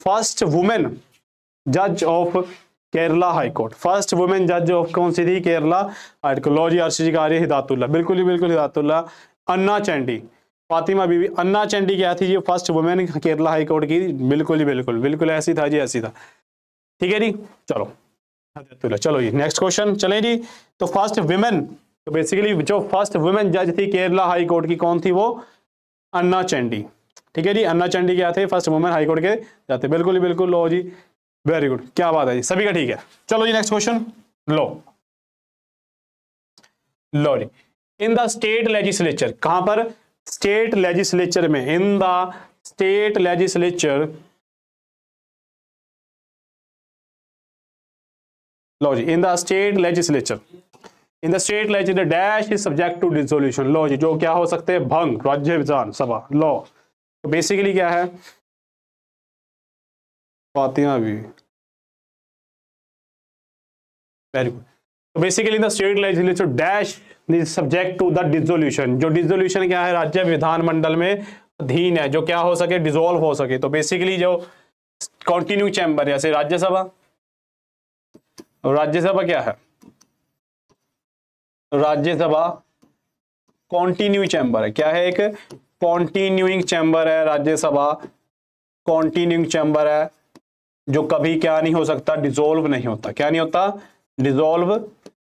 फर्स्ट वुमेन जज of Kerala high court, first women जज ऑफ कौन सी थी? Kerala high court. लो जी, अर्शी जी का हिदायतुल्लाह, बिल्कुल ही बिल्कुल हिदायतुल्लाह। अन्ना चैंडी, फातिमा बीबी अन्ना चैंडी क्या थी? ये first women Kerala high court की। बिल्कुल ही बिल्कुल बिल्कुल ऐसी था जी, ऐसी था। ठीक है जी, चलो जी नेक्स्ट क्वेश्चन चलें जी। तो फर्स्ट वुमेन, तो बेसिकली जो फर्स्ट वुमेन जज थी केरला हाई कोर्ट की, कौन थी वो? अन्ना चैंडी। ठीक है जी, अन्ना चैंडी क्या थे? फर्स्ट वुमेन हाई कोर्ट के जाते। बिल्कुल ही बिल्कुल, लो जी, वेरी गुड, क्या बात है जी, सभी का ठीक है। चलो जी नेक्स्ट क्वेश्चन, लो जी, इन द स्टेट लेजिस्लेचर, कहां पर? स्टेट लेजिस्लेचर में, इन द स्टेट लेजिस्लेचर, लो जी, in the state legislature dash is subject to dissolution. लो जी, जो क्या हो सकते हैं? भंग, राज्य विधानसभा। लो तो बेसिकली क्या है? फातिमा भी, वेरी गुड। तो basically the state legislature dash is subject to the dissolution. जो डिसोल्यूशन क्या है? राज्य विधानमंडल में अधीन है, जो क्या हो सके? डिसॉल्व हो सके। तो बेसिकली जो कंटिन्यू चैम्बर, जैसे राज्यसभा, राज्यसभा क्या है? राज्यसभा कॉन्टिन्यू चैम्बर है। क्या है? एक कॉन्टिन्यूइंग चैम्बर है राज्यसभा, कॉन्टिन्यूइंग चैम्बर है जो कभी क्या नहीं हो सकता, डिसॉल्व नहीं होता। क्या नहीं होता? डिसॉल्व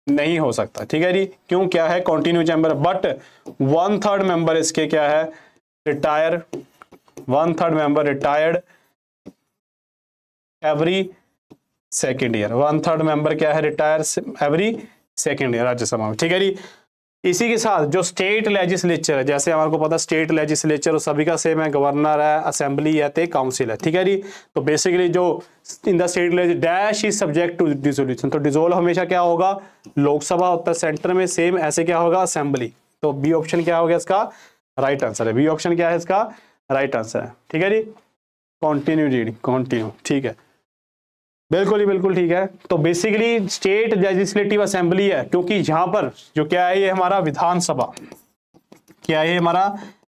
नहीं हो सकता। ठीक है जी। क्यों? क्या है? Continue chamber. बट 1/3 मेंबर इसके क्या है? Retire, 1/3 member retired every second year. 1/3 member क्या है? Retire every second year Rajya Sabha में। ठीक है जी। इसी के साथ जो स्टेट लेजिस्लेचर है, जैसे हमारे को पता स्टेट लेजिस्लेचर सभी का सेम है, गवर्नर है, असेंबली है, ते काउंसिल है। ठीक है जी। तो बेसिकली जो in the state dash is subject to dissolution, तो डिसोल्व हमेशा क्या होगा? लोकसभा होता है सेंटर में, सेम ऐसे क्या होगा? असेंबली। तो बी ऑप्शन क्या हो गया इसका? राइट आंसर है। बी ऑप्शन क्या है इसका? राइट आंसर है। ठीक है जी। Continue reading, continue. ठीक है, बिल्कुल ही बिल्कुल ठीक है। तो बेसिकली स्टेट लेजिस्लेटिव असेंबली है, क्योंकि यहां पर जो क्या है, ये हमारा विधानसभा, क्या है हमारा?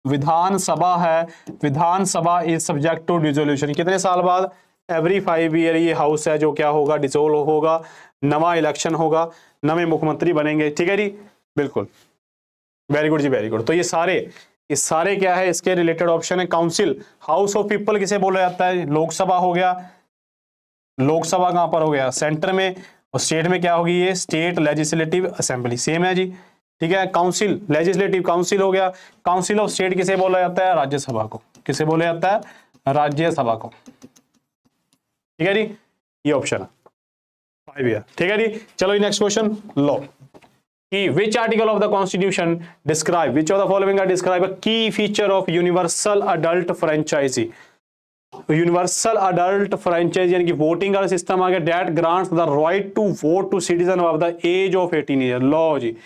विधानसभा है। विधानसभा इज सब्जेक्ट टू डिसोल्यूशन। कितने साल बाद? एवरी 5 ईयर ये हाउस है जो क्या होगा? डिसोल्व होगा, नवा इलेक्शन होगा, नवे मुख्यमंत्री बनेंगे। ठीक है जी, बिल्कुल, वेरी गुड जी, वेरी गुड। तो ये सारे क्या है? इसके रिलेटेड ऑप्शन है। काउंसिल, हाउस ऑफ पीपल किसे बोला जाता है? लोकसभा हो गया। लोकसभा कहां पर हो गया? सेंटर में। और स्टेट में क्या होगी? ये स्टेट लेजिस्लेटिव असेंबली, सेम है जी। ठीक है। काउंसिल, लेजिस्लेटिव काउंसिल हो गया। काउंसिल ऑफ स्टेट किसे बोला जाता है? राज्यसभा को। किसे बोला जाता है? राज्यसभा को। ठीक है जी, ये ऑप्शन है 5 ईयर। ठीक है जी। चलो नेक्स्ट क्वेश्चन लो कि which article of the constitution describe, which of the following are describe a key feature of universal adult franchise. Universal adult franchise यानी कि वोटिंग का सिस्टम आ गया। That grants the right to vote to citizen of the age of 18 year. लो जी,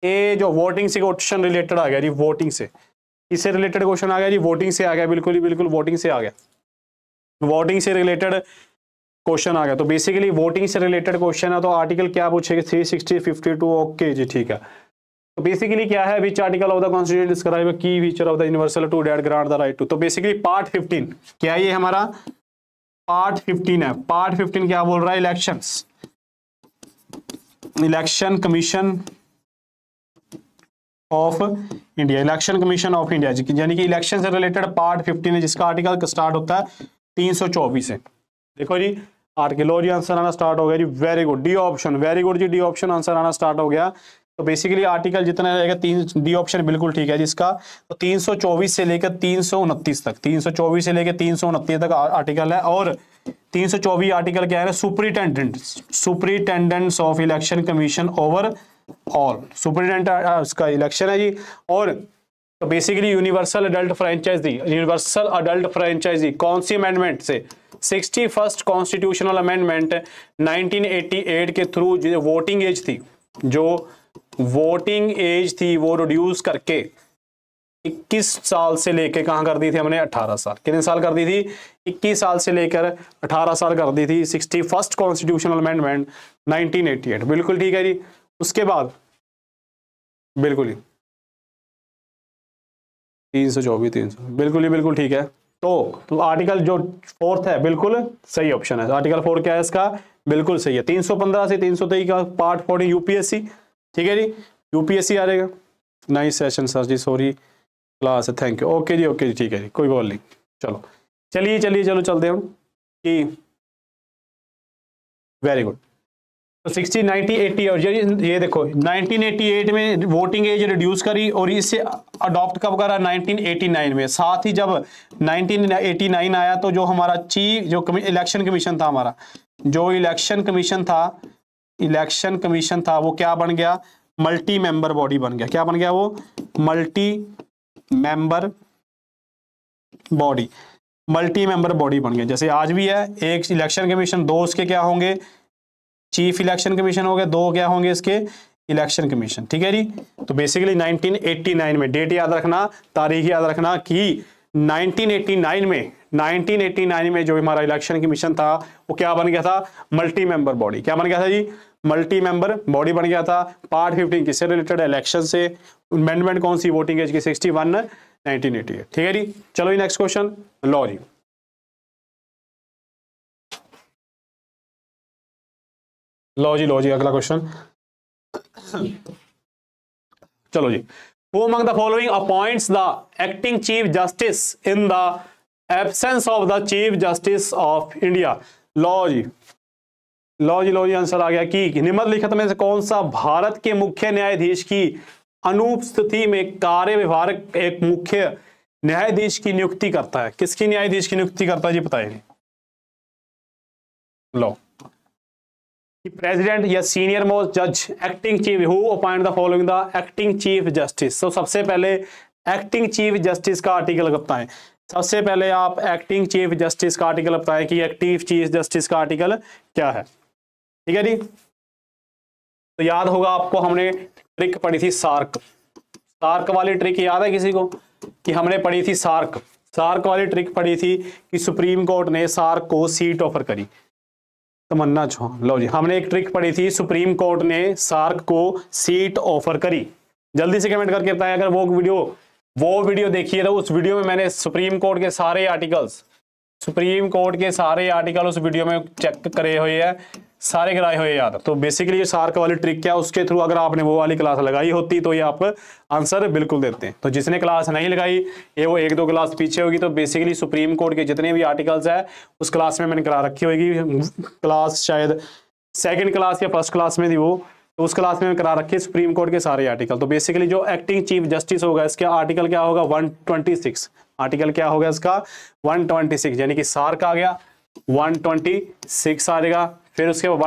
age of voting से question related आ गया जी। वोटिंग से इससे रिलेटेड क्वेश्चन आ गया जी। वोटिंग से आ गया, बिल्कुल ही बिल्कुल वोटिंग से आ गया। वोटिंग से रिलेटेड क्वेश्चन आ गया। तो बेसिकली वोटिंग से रिलेटेड क्वेश्चन है, तो आर्टिकल क्या पूछेगा? 360, 52। ओके जी, ठीक है। तो बेसिकली क्या है? Which article of the constitution describe key feature of the universal to date grant the right to. तो बेसिकली पार्ट 15 क्या ये हमारा? पार्ट 15 है। पार्ट 15 क्या बोल रहा है? Elections, election commission of India, election commission of India, यानी कि इलेक्शन से रिलेटेड पार्ट 15 है, जिसका आर्टिकल स्टार्ट होता है 324 से। देखो जी, आर्टिकल जी आंसर आना स्टार्ट हो गया जी। Very good, D option, very good जी, डी ऑप्शन आंसर आना स्टार्ट हो गया। तो बेसिकली आर्टिकल जितना रहेगा 3, डी ऑप्शन बिल्कुल ठीक है जिसका। तो 324 से लेकर 329 तक, 324 से लेकर 329 तक आर्टिकल है। और 324 आर्टिकल क्या है? Superintendent, superintendents of election commission over all, superintendent उसका इलेक्शन है जी। और तो basically universal adult franchise, universal adult franchise कौन सी अमेंडमेंट से? 61st कॉन्स्टिट्यूशनल अमेंडमेंट 1988 के थ्रू जो वोटिंग एज थी, जो वोटिंग एज थी वो रिड्यूस करके 21 साल से लेकर कहां कर दी थी हमने? 18 साल। कितने साल कर दी थी? 21 साल से लेकर 18 साल कर दी थी। 61st कॉन्स्टिट्यूशनल अमेंडमेंट 1988, बिल्कुल ठीक है जी। उसके बाद बिल्कुल ही 324, 300, बिल्कुल ही बिल्कुल ठीक है। तो आर्टिकल जो 4th है बिल्कुल सही ऑप्शन है। आर्टिकल 4 क्या है इसका? बिल्कुल सही है। 315 से 323 का पार्ट 40 यूपीएससी। ठीक है जी, यूपीएससी आ जाएगा। नाइस सेशन सर जी, सॉरी क्लास है, थैंक यू। ओके जी, ओके जी, ठीक है जी, कोई बात नहीं। चलो चलिए चलिए चलो चलते हैं हम कि वेरी गुड। तो 60, 90, 80 और ये देखो 1988 में वोटिंग एज रिड्यूस करी और इसे अडॉप्ट कब करा? 1989 में। साथ ही जब 1989 आया तो जो हमारा जो इलेक्शन कमीशन था हमारा, जो इलेक्शन कमीशन था वो क्या बन गया? मल्टी मेंबर बॉडी बन गया। क्या बन गया वो? Multi member body, multi member body बन गया। जैसे आज भी है, एक इलेक्शन कमीशन, दो उसके क्या होंगे? चीफ इलेक्शन कमीशन हो गए, दो क्या होंगे इसके? Election commission. ठीक है जी। तो बेसिकली 1989 में, डेट याद रखना, तारीख याद रखना कि 1989 में जो हमारा इलेक्शन कमीशन था वो क्या बन गया था? Multi member body. क्या बन गया था जी? मल्टी मेंबर बॉडी बन गया था। पार्ट 15 किससे रिलेटेड है? इलेक्शन से। अमेंडमेंट कौन सी? वोटिंग एज की 61 1988। ठीक है जी। चलो जी नेक्स्ट क्वेश्चन लो जी। लो जी अगला क्वेश्चन। चलो जी, who among the following appoints the acting chief justice in the absence of the chief justice of India. लो जी आंसर आ गया कि निम्नलिखित में से कौन सा भारत के मुख्य न्यायाधीश की अनुपस्थिति में कार्य विभाग एक मुख्य न्यायाधीश की नियुक्ति करता है? किसकी न्यायाधीश की नियुक्ति करता है जी बताइए। लो, प्रेसिडेंट या सीनियर मोस्ट जज acting chief, who appoint the following the acting chief justice. तो सबसे पहले एक्टिंग चीफ जस्टिस का आर्टिकल बताएं। सबसे पहले आप एक्टिंग चीफ जस्टिस का आर्टिकल बताएं कि एक्टिव चीफ जस्टिस का आर्टिकल क्या है। ठीक है जी, तो याद होगा आपको, हमने ट्रिक पढ़ी थी सार्क वाली ट्रिक याद है किसी को कि हमने पढ़ी थी सार्क वाली ट्रिक पढ़ी थी कि सुप्रीम कोर्ट ने सार्क को सीट ऑफर करी। तमन्ना चौहान, लो जी, हमने एक ट्रिक पढ़ी थी, सुप्रीम कोर्ट ने सार्क को सीट ऑफर करी। जल्दी से कमेंट करके बताएं अगर वो वीडियो देखिए तो उस वीडियो में मैंने सुप्रीम कोर्ट के सारे आर्टिकल उस वीडियो में चेक करे हुए हैं, सारे कराए हुए याद। तो बेसिकली ये सार्क वाली ट्रिक क्या, उसके थ्रू अगर आपने वो वाली क्लास लगाई होती तो ये आप आंसर बिल्कुल देते हैं। तो जिसने क्लास नहीं लगाई ये वो 1-2 क्लास पीछे होगी। तो बेसिकली सुप्रीम कोर्ट के जितने भी आर्टिकल्स है उस क्लास में मैंने करा रखी होगी, क्लास शायद 2nd क्लास या 1st क्लास में थी वो, तो उस क्लास में करा रखे सुप्रीम कोर्ट के सारे आर्टिकल। तो बेसिकली जो एक्टिंग चीफ जस्टिस होगा इसका आर्टिकल क्या होगा 126। आर्टिकल क्या होगा इसका 126, यानी कि सार्क आ गया 126 आ जाएगा। फिर उसके बाद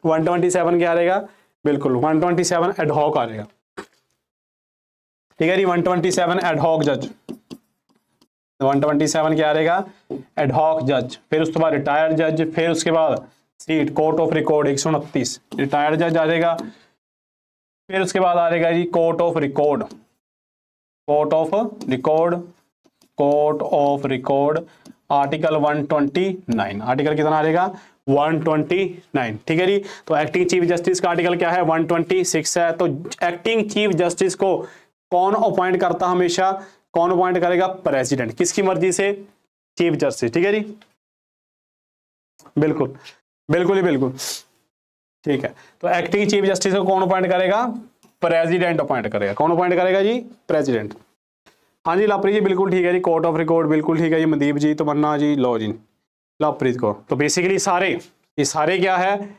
127 क्या आ जाएगा, बिल्कुल 127 एडहॉक आ जाएगा। ठीक है जी, 127 एडहॉक जज, 127 क्या आ जाएगा एडहॉक जज। फिर उसके बाद रिटायर्ड जज, फिर उसके बाद सीट कोर्ट ऑफ रिकॉर्ड 129 रिटायर्ड जज आ जाएगा। फिर उसके बाद आ जाएगा जी court of record article 129। Article कितना आ जाएगा 129। ठीक है जी, तो एक्टिंग चीफ जस्टिस का आर्टिकल क्या है 126 है। तो एक्टिंग चीफ जस्टिस को कौन अपॉइंट करता, हमेशा कौन अपॉइंट करेगा, प्रेसिडेंट, किसकी मर्जी से, चीफ जस्टिस। ठीक है जी, बिल्कुल ही बिल्कुल ठीक है। तो एक्टिंग चीफ जस्टिस को कौन अपॉइंट करेगा, प्रेसिडेंट अपॉइंट करेगा। कौन अपॉइंट करेगा जी, प्रेसिडेंट। हाँ जी लापरी जी बिल्कुल ठीक है जी, कोर्ट ऑफ रिकॉर्ड बिल्कुल ठीक है जी, मनदीप जी, तमन्ना जी, लो जी लापरीत को। तो बेसिकली ये सारे क्या है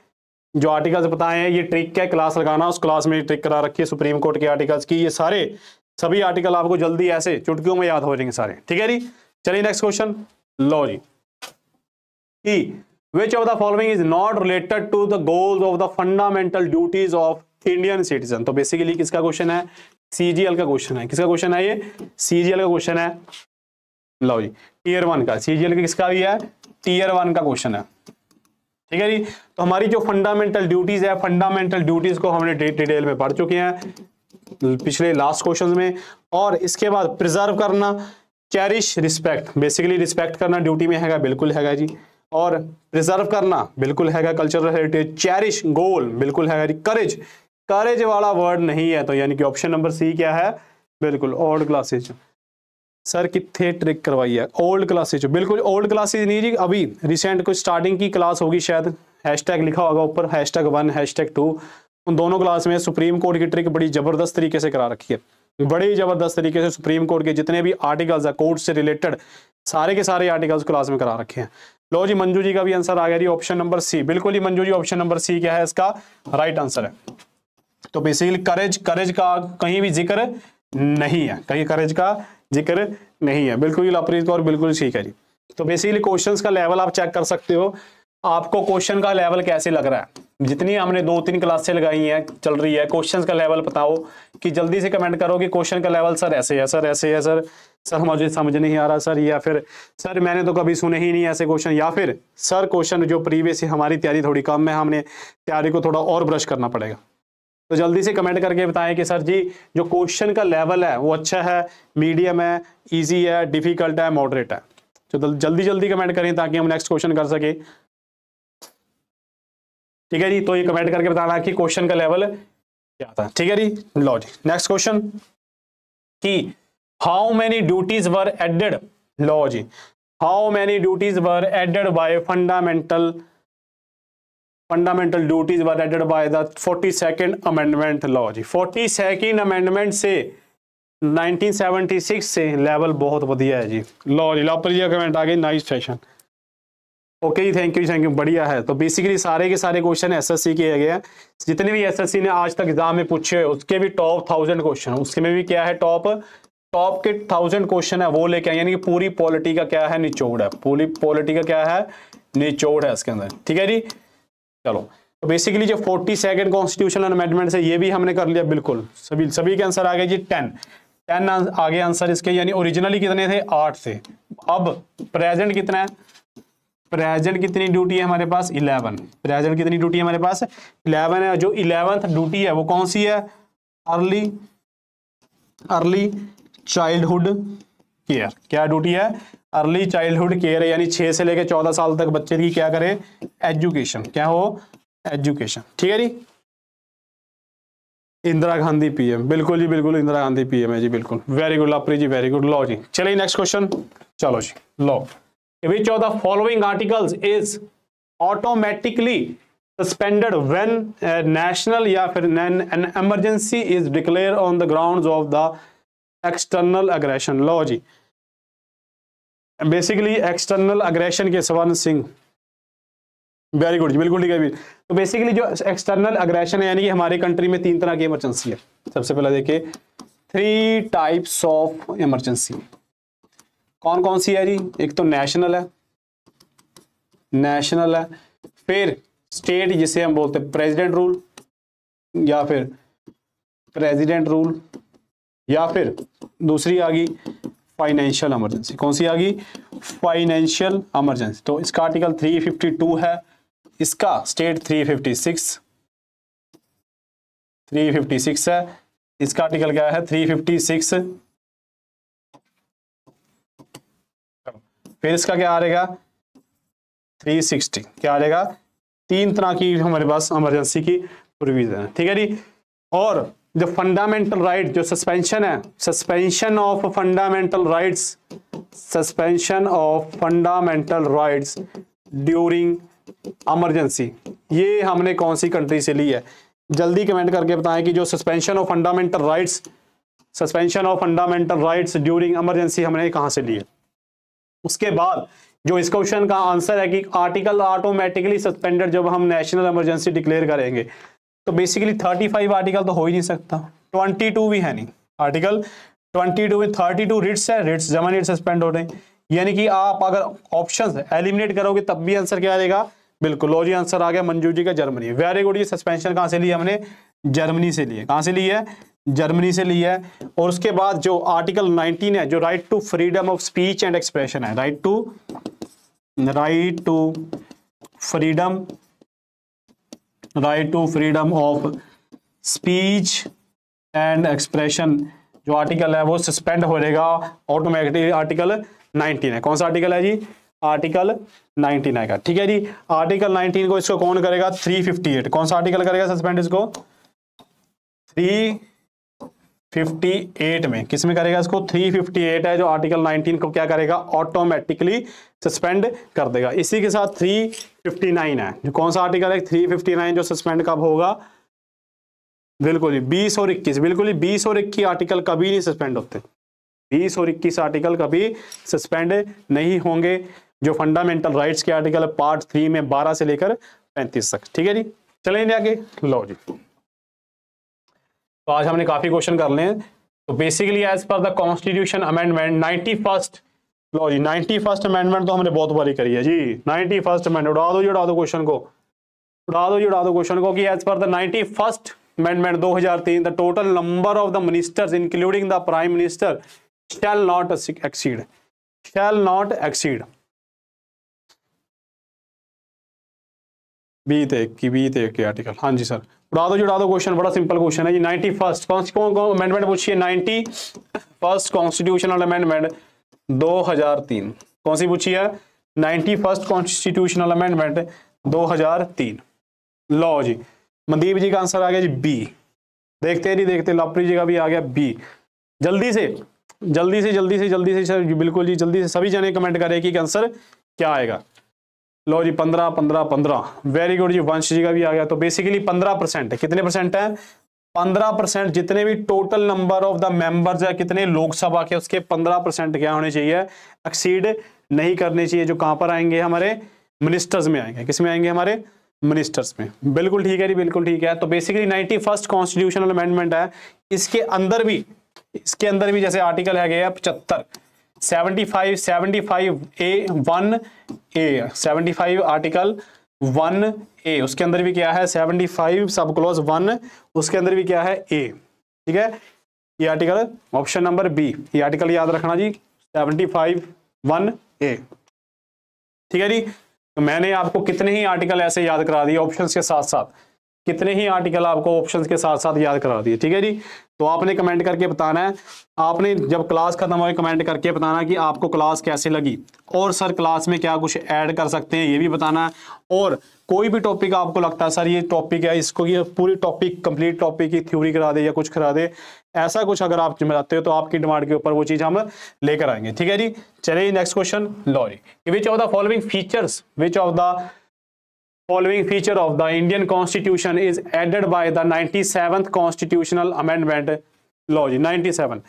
जो आर्टिकल्स बताए हैं, ये ट्रिक क्या क्लास लगाना, उस क्लास में ट्रिक करा रखी है सुप्रीम कोर्ट के आर्टिकल्स की। ये सभी आर्टिकल आपको जल्दी ऐसे चुटकियों में याद हो जाएंगे सारे। ठीक है जी, चलिए नेक्स्ट क्वेश्चन। लो जी, which of the following is not related to the goals of the fundamental duties of Indian citizen। तो बेसिकली किसका क्वेश्चन है, सीजीएल का क्वेश्चन है। किसका क्वेश्चन है ये, सीजीएल का क्वेश्चन है। लो जी, टीयर 1 का, सीजीएल का किसका भी है, टीयर 1 का क्वेश्चन है। ठीक है जी, तो हमारी जो फंडामेंटल ड्यूटीज है, फंडामेंटल ड्यूटीज को हमने डिटेल में पढ़ चुके हैं पिछले लास्ट क्वेश्चन में। और इसके बाद प्रिजर्व करना, चेरिश, रिस्पेक्ट, बेसिकली रिस्पेक्ट करना ड्यूटी में हैगा, बिल्कुल हैगा जी। और प्रिजर्व करना बिल्कुल हैगा, कल्चरल हेरिटेज। चेरिश, गोल, बिल्कुल हैगा जी। करेज वाला वर्ड नहीं है, तो यानी कि ऑप्शन नंबर सी क्या है, बिल्कुल ओल्ड क्लासेज। सर कितने ट्रिक करवाई है, ओल्ड क्लासेज, बिल्कुल ओल्ड क्लासेज नहीं जी, अभी रिसेंट कुछ स्टार्टिंग की क्लास होगी शायद, हैशटैग लिखा होगा ऊपर, #1 #2, उन दोनों क्लास में सुप्रीम कोर्ट की ट्रिक बड़ी जबरदस्त तरीके से करा रखी है। बड़ी जबरदस्त तरीके से सुप्रीम कोर्ट के जितने भी आर्टिकल्स है कोर्ट से रिलेटेड, सारे के सारे आर्टिकल्स क्लास में करा रखे हैं। लो जी, मंजू जी का भी आंसर आ गया जी, ऑप्शन नंबर सी, बिल्कुल ही Manju ji, option number C क्या है इसका राइट आंसर है। तो बेसिकली करेज का कहीं भी जिक्र नहीं है, कहीं करेज का जिक्र नहीं है, बिल्कुल ही लापरीत और बिल्कुल ठीक है जी। तो बेसिकली क्वेश्चंस का लेवल आप चेक कर सकते हो, आपको क्वेश्चन का लेवल कैसे लग रहा है। जितनी हमने 2-3 क्लासें लगाई हैं, चल रही है, क्वेश्चंस का लेवल बताओ, कि जल्दी से कमेंट करो कि क्वेश्चन का लेवल सर ऐसे है, सर ऐसे है, सर मुझे समझ नहीं आ रहा सर, या फिर सर मैंने तो कभी सुने ही नहीं ऐसे क्वेश्चन, या फिर सर क्वेश्चन जो प्रीवियस हमारी तैयारी थोड़ी कम है, हमने तैयारी को थोड़ा और ब्रश करना पड़ेगा। तो जल्दी से कमेंट करके बताएं कि सर जी जो क्वेश्चन का लेवल है वो अच्छा है, मीडियम है, ईजी है, डिफिकल्ट है, मॉडरेट है। तो जल्दी कमेंट करें ताकि हम नेक्स्ट क्वेश्चन कर सके। ठीक है जी, तो ये कमेंट करके बताना कि क्वेश्चन का लेवल क्या था। ठीक है जी, लो जी नेक्स्ट क्वेश्चन कि how many duties were added, लो जी how many duties were added by fundamental fundamental duties were added by the 42nd amendment. लो जी 42nd अमेंडमेंट से 1976 से लेवल बहुत बढ़िया है जी। लो जी लापर जी कमेंट आ गई, नाइस सेशन। ओके जी, थैंक यू, बढ़िया है। तो बेसिकली सारे के सारे क्वेश्चन एसएससी के गए हैं, जितने भी एसएससी ने आज तक एग्जाम में पूछे हुए उसके भी टॉप 1000 क्वेश्चन, उसके में भी क्या है टॉप के 1000 क्वेश्चन है वो लेके आए, यानी कि पूरी पॉलिटी का क्या है निचोड़ है, पूरी पॉलिटी का क्या है निचोड़ है इसके अंदर। ठीक है जी, चलो तो बेसिकली जो 42nd कॉन्स्टिट्यूशनल अमेंडमेंट है ये भी हमने कर लिया बिल्कुल, सभी के आंसर आ गए जी 10 आगे आंसर इसके, यानी ओरिजिनली कितने थे 8 थे, अब प्रेजेंट कितना है, प्रेजेंट कितनी ड्यूटी है हमारे पास 11, प्रेजेंट कितनी ड्यूटी है हमारे पास 11 है। जो 11th ड्यूटी है वो कौन सी है, अर्ली चाइल्डहुड केयर। क्या ड्यूटी है, अर्ली चाइल्डहुड केयर, यानी 6 से लेकर 14 साल तक बच्चे की क्या करे एजुकेशन, क्या हो एजुकेशन। ठीक है जी, इंदिरा गांधी पीएम, बिल्कुल जी बिल्कुल इंदिरा गांधी पीएम है जी, बिल्कुल वेरी गुड लापरी जी, वेरी गुड। लो जी चलिए नेक्स्ट क्वेश्चन, चलो जी लो, which of the following articles is automatically suspended when a national या फिर an emergency is declared on the grounds of the external aggression। लो जी बेसिकली एक्सटर्नल अग्रेशन के Sawan Singh, very good जी, बिल्कुल ठीक है। तो बेसिकली जो एक्सटर्नल अग्रेशन है यानी कि हमारे कंट्री में 3 तरह की इमरजेंसी है। सबसे पहले देखिए 3 टाइप्स ऑफ इमरजेंसी कौन कौन सी है जी, एक तो नेशनल है, फिर स्टेट जिसे हम बोलते हैं प्रेसिडेंट रूल, या फिर प्रेसिडेंट रूल, या फिर दूसरी आ गई फाइनेंशियल इमरजेंसी। कौन सी आ गई, फाइनेंशियल इमरजेंसी। तो इसका आर्टिकल 352 है, इसका स्टेट 356 है, इसका आर्टिकल क्या है 356। फिर इसका क्या आ रहेगा 360, क्या आ रहेगा, 3 तरह की हमारे पास इमरजेंसी की प्रोविजन है। ठीक है जी, और जो फंडामेंटल राइट जो सस्पेंशन है, suspension of fundamental rights during emergency, ये हमने कौन सी कंट्री से ली है, जल्दी कमेंट करके बताएं कि जो suspension of fundamental rights during emergency हमने कहां से ली है। उसके बाद जो इस क्वेश्चन का आंसर है कि आर्टिकल ऑटोमेटिकली सस्पेंडेड जब हम नेशनल इमरजेंसी डिक्लेयर करेंगे, तो बेसिकली 35 आर्टिकल तो हो ही नहीं सकता, 22 भी है नहीं, आर्टिकल 22 में 32 रिट्स है, रिट्स जमा रिट सस्पेंड हो रहे हैं, यानी कि आप अगर ऑप्शंस एलिमिनेट करोगे तब भी आंसर क्या आएगा, बिल्कुल लो जी आंसर आ गया मंजू जी का जर्मनी। वेरी गुड, ये सस्पेंशन कहां से ली हमने, जर्मनी से ली है। कहां से ली है, जर्मनी से ली है। और उसके बाद जो आर्टिकल 19 है जो right to freedom of speech and expression है, right to freedom of speech and expression, जो आर्टिकल है वो सस्पेंड हो जाएगा ऑटोमेटिकली, आर्टिकल 19 है। कौन सा आर्टिकल है जी, आर्टिकल 19 है का। ठीक है जी, आर्टिकल 19 को इसको कौन करेगा 358, कौन सा आर्टिकल करेगा सस्पेंड इसको 358 में, किस में करेगा इसको 358 है जो आर्टिकल 19 को क्या करेगा ऑटोमेटिकली सस्पेंड कर देगा। इसी के साथ 359 है, जो कौन सा आर्टिकल है 359 जो सस्पेंड कब होगा, बिल्कुल ही 20 और 21, बिल्कुल ही 20 और 21 आर्टिकल कभी नहीं सस्पेंड होते, 20 और 21 आर्टिकल कभी सस्पेंड नहीं होंगे। जो फंडामेंटल राइट्स के आर्टिकल पार्ट 3 में 12 से लेकर 35 तक। ठीक है जी, चलेंगे आगे, लो जी। तो आज हमने काफी क्वेश्चन कर लिए हैं। तो basically as per the constitution amendment 91st, लो जी 91st अमेंडमेंट तो हमने बहुत बारी करी है जी। 91st अमेंडमेंट उड़ा दो क्वेश्चन को, क्वेश्चन को कि as per the 91st amendment 2003 the total number of the ministers including the prime minister shall not exceed बीत एक की आर्टिकल। हाँ जी सर, उड़ा दो क्वेश्चन, बड़ा सिंपल क्वेश्चन है जी। 91st कौन अमेंडमेंट पूछिए, 91st कॉन्स्टिट्यूशनल अमेंडमेंट 2003, कौन सी पूछी है 91st कॉन्स्टिट्यूशनल अमेंडमेंट 2003। लो जी, मनदीप जी का आंसर आ गया जी बी, देखते लापरी जी का भी आ गया बी। जल्दी से सर, बिल्कुल जी जल्दी से सभी जने कमेंट करें कि आंसर क्या आएगा। लो जी 15 15 15, वेरी गुड जी, वंश जी का भी आ गया। तो बेसिकली 15% है, कितने परसेंट है? 15%। जितने भी total number of the members है कितने लोकसभा के, उसके 15% क्या होने चाहिए? एक्सीड नहीं करने चाहिए। जो कहां पर आएंगे? हमारे मिनिस्टर्स में आएंगे। किस में आएंगे? हमारे मिनिस्टर्स में। बिल्कुल ठीक है जी, बिल्कुल ठीक है। तो बेसिकली 91st कॉन्स्टिट्यूशनल अमेंडमेंट है। इसके अंदर भी जैसे आर्टिकल है गया 75, 75 आर्टिकल 1A, उसके अंदर भी क्या है? 75 सब क्लॉज 1, उसके अंदर भी क्या है? A। ठीक है, ये आर्टिकल ऑप्शन नंबर बी, ये आर्टिकल याद रखना जी, 75 1A। ठीक है जी। तो मैंने आपको कितने ही आर्टिकल ऐसे याद करा दिए ऑप्शंस के साथ साथ, कितने ही आर्टिकल आपको ऑप्शंस के साथ साथ याद करा दिए। ठीक है जी। तो आपने कमेंट करके बताना है, आपने जब क्लास खत्म हो कमेंट करके बताना कि आपको क्लास कैसे लगी, और सर क्लास में क्या कुछ ऐड कर सकते हैं ये भी बताना है। और कोई भी टॉपिक आपको लगता है सर ये टॉपिक है, इसको ये पूरी टॉपिक कंप्लीट टॉपिक की थ्योरी करा दे या कुछ करा दे, ऐसा कुछ अगर आप चाहते हो तो आपकी डिमांड के ऊपर वो चीज हम लेकर आएंगे। ठीक है जी। चलिए नेक्स्ट क्वेश्चन लो जी, which of the following features, which of the following feature of the Indian Constitution is added by the 97th Constitutional Amendment? लो जी 97,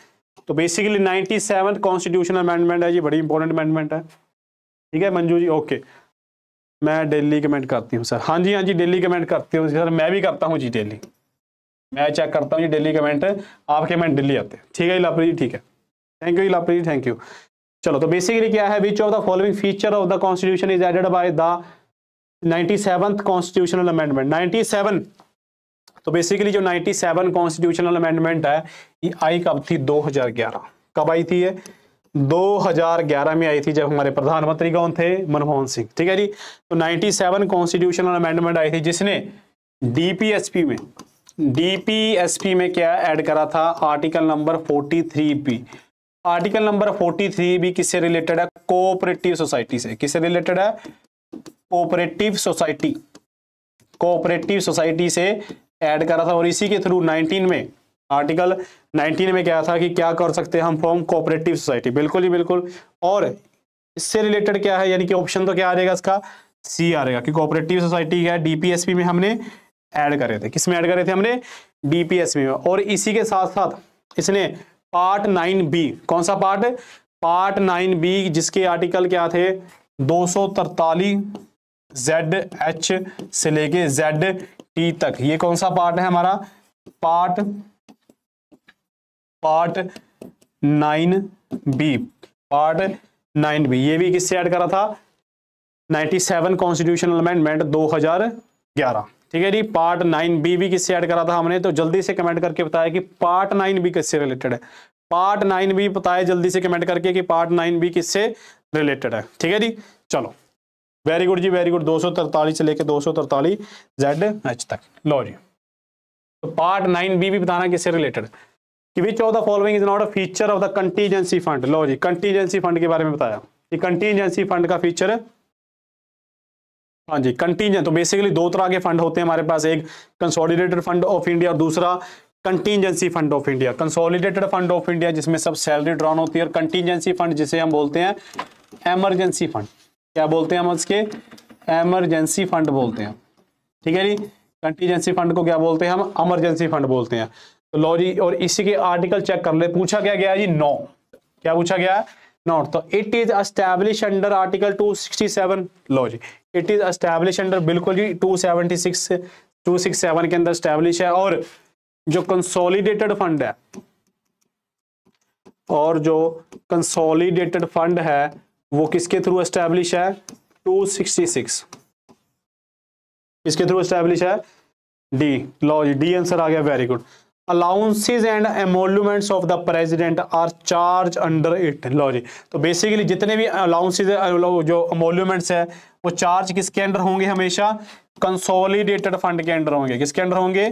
तो बेसिकली 97th Constitutional Amendment है जी, बड़ी इंपॉर्टेंट अमेंडमेंट है। ठीक है मंजू जी, ओके। मैं डेली कमेंट करती हूँ सर, हाँ जी डेली कमेंट करती हूँ सर, मैं भी करता हूँ जी डेली, मैं चेक करता हूँ जी डेली कमेंट, आपके कमेंट डेली आते हैं। ठीक है जी लापरी जी, ठीक है, थैंक यू जी लापरी जी, थैंक यू। चलो तो बेसिकली क्या है, which of the following feature of the constitution is added by the 97th constitutional amendment? 97, तो बेसिकली जो 97 कॉन्स्टिट्यूशनल अमेंडमेंट है ये आई कब थी? 2011। कब आई थी ये? 2011 में आई थी, जब हमारे प्रधानमंत्री कौन थे? मनमोहन सिंह। ठीक है जी। तो 97 कॉन्स्टिट्यूशनल अमेंडमेंट आई थी जिसने डीपीएसपी में क्या ऐड करा था? Article number 43B। Article number 43B किससे रिलेटेड है? कोऑपरेटिव सोसाइटी से। किससे रिलेटेड है? कोऑपरेटिव सोसाइटी से ऐड करा था। और इसी के थ्रू 19 में, आर्टिकल 19 में क्या था कि क्या कर सकते हैं हम? Form cooperative society. बिल्कुल ही बिल्कुल। और इससे रिलेटेड क्या है, यानी कि ऑप्शन तो क्या आ जाएगा इसका? सी आ जाएगा कि कोऑपरेटिव सोसाइटी है डीपीएसपी में हमने ऐड करे थे। किस में ऐड करे थे हमने? डीपीएसपी में। और इसी के साथ साथ इसने पार्ट 9B, कौन सा पार्ट? पार्ट 9B, जिसके आर्टिकल क्या थे? 243 ZH से लेके ZT तक। ये कौन सा पार्ट है हमारा? Part 9B, part 9B। ये भी किससे ऐड करा था? 97 कॉन्स्टिट्यूशनल अमेंडमेंट 2011। ठीक है जी। पार्ट 9B भी किससे ऐड करा था हमने? तो जल्दी से कमेंट करके बताया कि पार्ट 9B किससे रिलेटेड है। पार्ट 9B बताए जल्दी से कमेंट करके कि पार्ट 9B किससे रिलेटेड है। ठीक है जी। चलो वेरी गुड जी, वेरी गुड। 243 से लेके 243 ZH तक। लो जी, तो पार्ट 9B भी बताना किससे रिलेटेड है कि which of the following is not a feature of the contingency fund. लो जी, कंटीजेंसी फंड के बारे में बताया कि कंटीजेंसी फंड का फीचर है। हाँ जी, कंटीजेंट, तो बेसिकली दो तरह के फंड होते हैं हमारे पास, एक कंसोलिडेटेड फंड ऑफ इंडिया और दूसरा contingency fund of India. Consolidated fund of India जिसमें सब सैलरी ड्रॉन होती है, और कंटीजेंसी फंड जिसे हम बोलते हैं इमरजेंसी फंड। क्या बोलते हैं हम उसके? इमरजेंसी फंड बोलते हैं। ठीक है जी। कंटीजेंसी फंड को क्या बोलते हैं हम? इमरजेंसी फंड बोलते हैं। तो लो जी, और इसी के आर्टिकल चेक कर ले। पूछा क्या गया जी? नो। क्या पूछा गया? नॉट। तो it is establish under article 267। लो जी, इट इज एस्टैब्लिश अंडर, बिल्कुल जी 267 के अंदर एस्टैब्लिश है। और जो कंसोलिडेटेड फंड है, और जो कंसोलिडेटेड फंड है वो किसके थ्रू एस्टैब्लिश है? 266। किसके थ्रू एस्टैब्लिश है? डी। लो जी, डी आंसर आ गया, very good. Allowances and emoluments of the president are charge under it. लो जी, तो बेसिकली जितने भी अलाउंसेस जो एमोल्यूमेंट्स है वो चार्ज किसके अंडर होंगे? हमेशा कंसोलिडेटेड फंड के अंडर होंगे। किसके अंडर होंगे?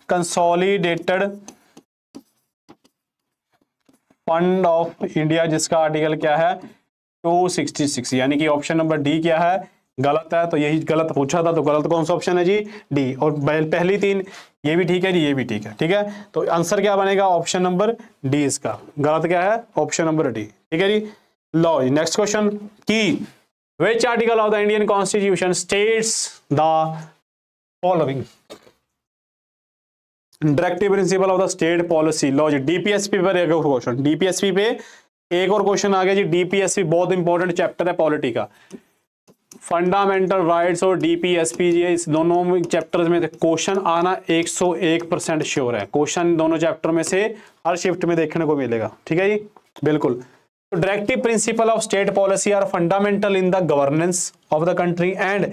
कंसोलिडेटेड फंड ऑफ इंडिया, जिसका आर्टिकल क्या है? 266। यानी कि ऑप्शन नंबर डी क्या है? गलत है। तो यही गलत पूछा था, तो गलत कौन सा ऑप्शन है जी? डी। और पहली तीन ये भी ठीक है जी, ये भी ठीक है। ठीक है, तो आंसर क्या बनेगा? ऑप्शन नंबर डी इसका। गलत क्या है? Option number D. ठीक है जी। लो जी, नेक्स्ट क्वेश्चन की which article of the Indian constitution states the following? Directive principle of the state policy. लो जी, डीपीएसपी पर एक और क्वेश्चन, डीपीएसपी पे एक और क्वेश्चन आ गया जी। डीपीएसपी बहुत इंपॉर्टेंट चैप्टर है पॉलिटी का, फंडामेंटल राइट्स और डीपीएसपी जी, इस दोनों चैप्टर्स में क्वेश्चन आना 101% श्योर है। क्वेश्चन दोनों चैप्टर में से हर शिफ्ट में देखने को मिलेगा, ठीक है जी, बिल्कुल। तो directive principle of state policy are fundamental in the governance of the country and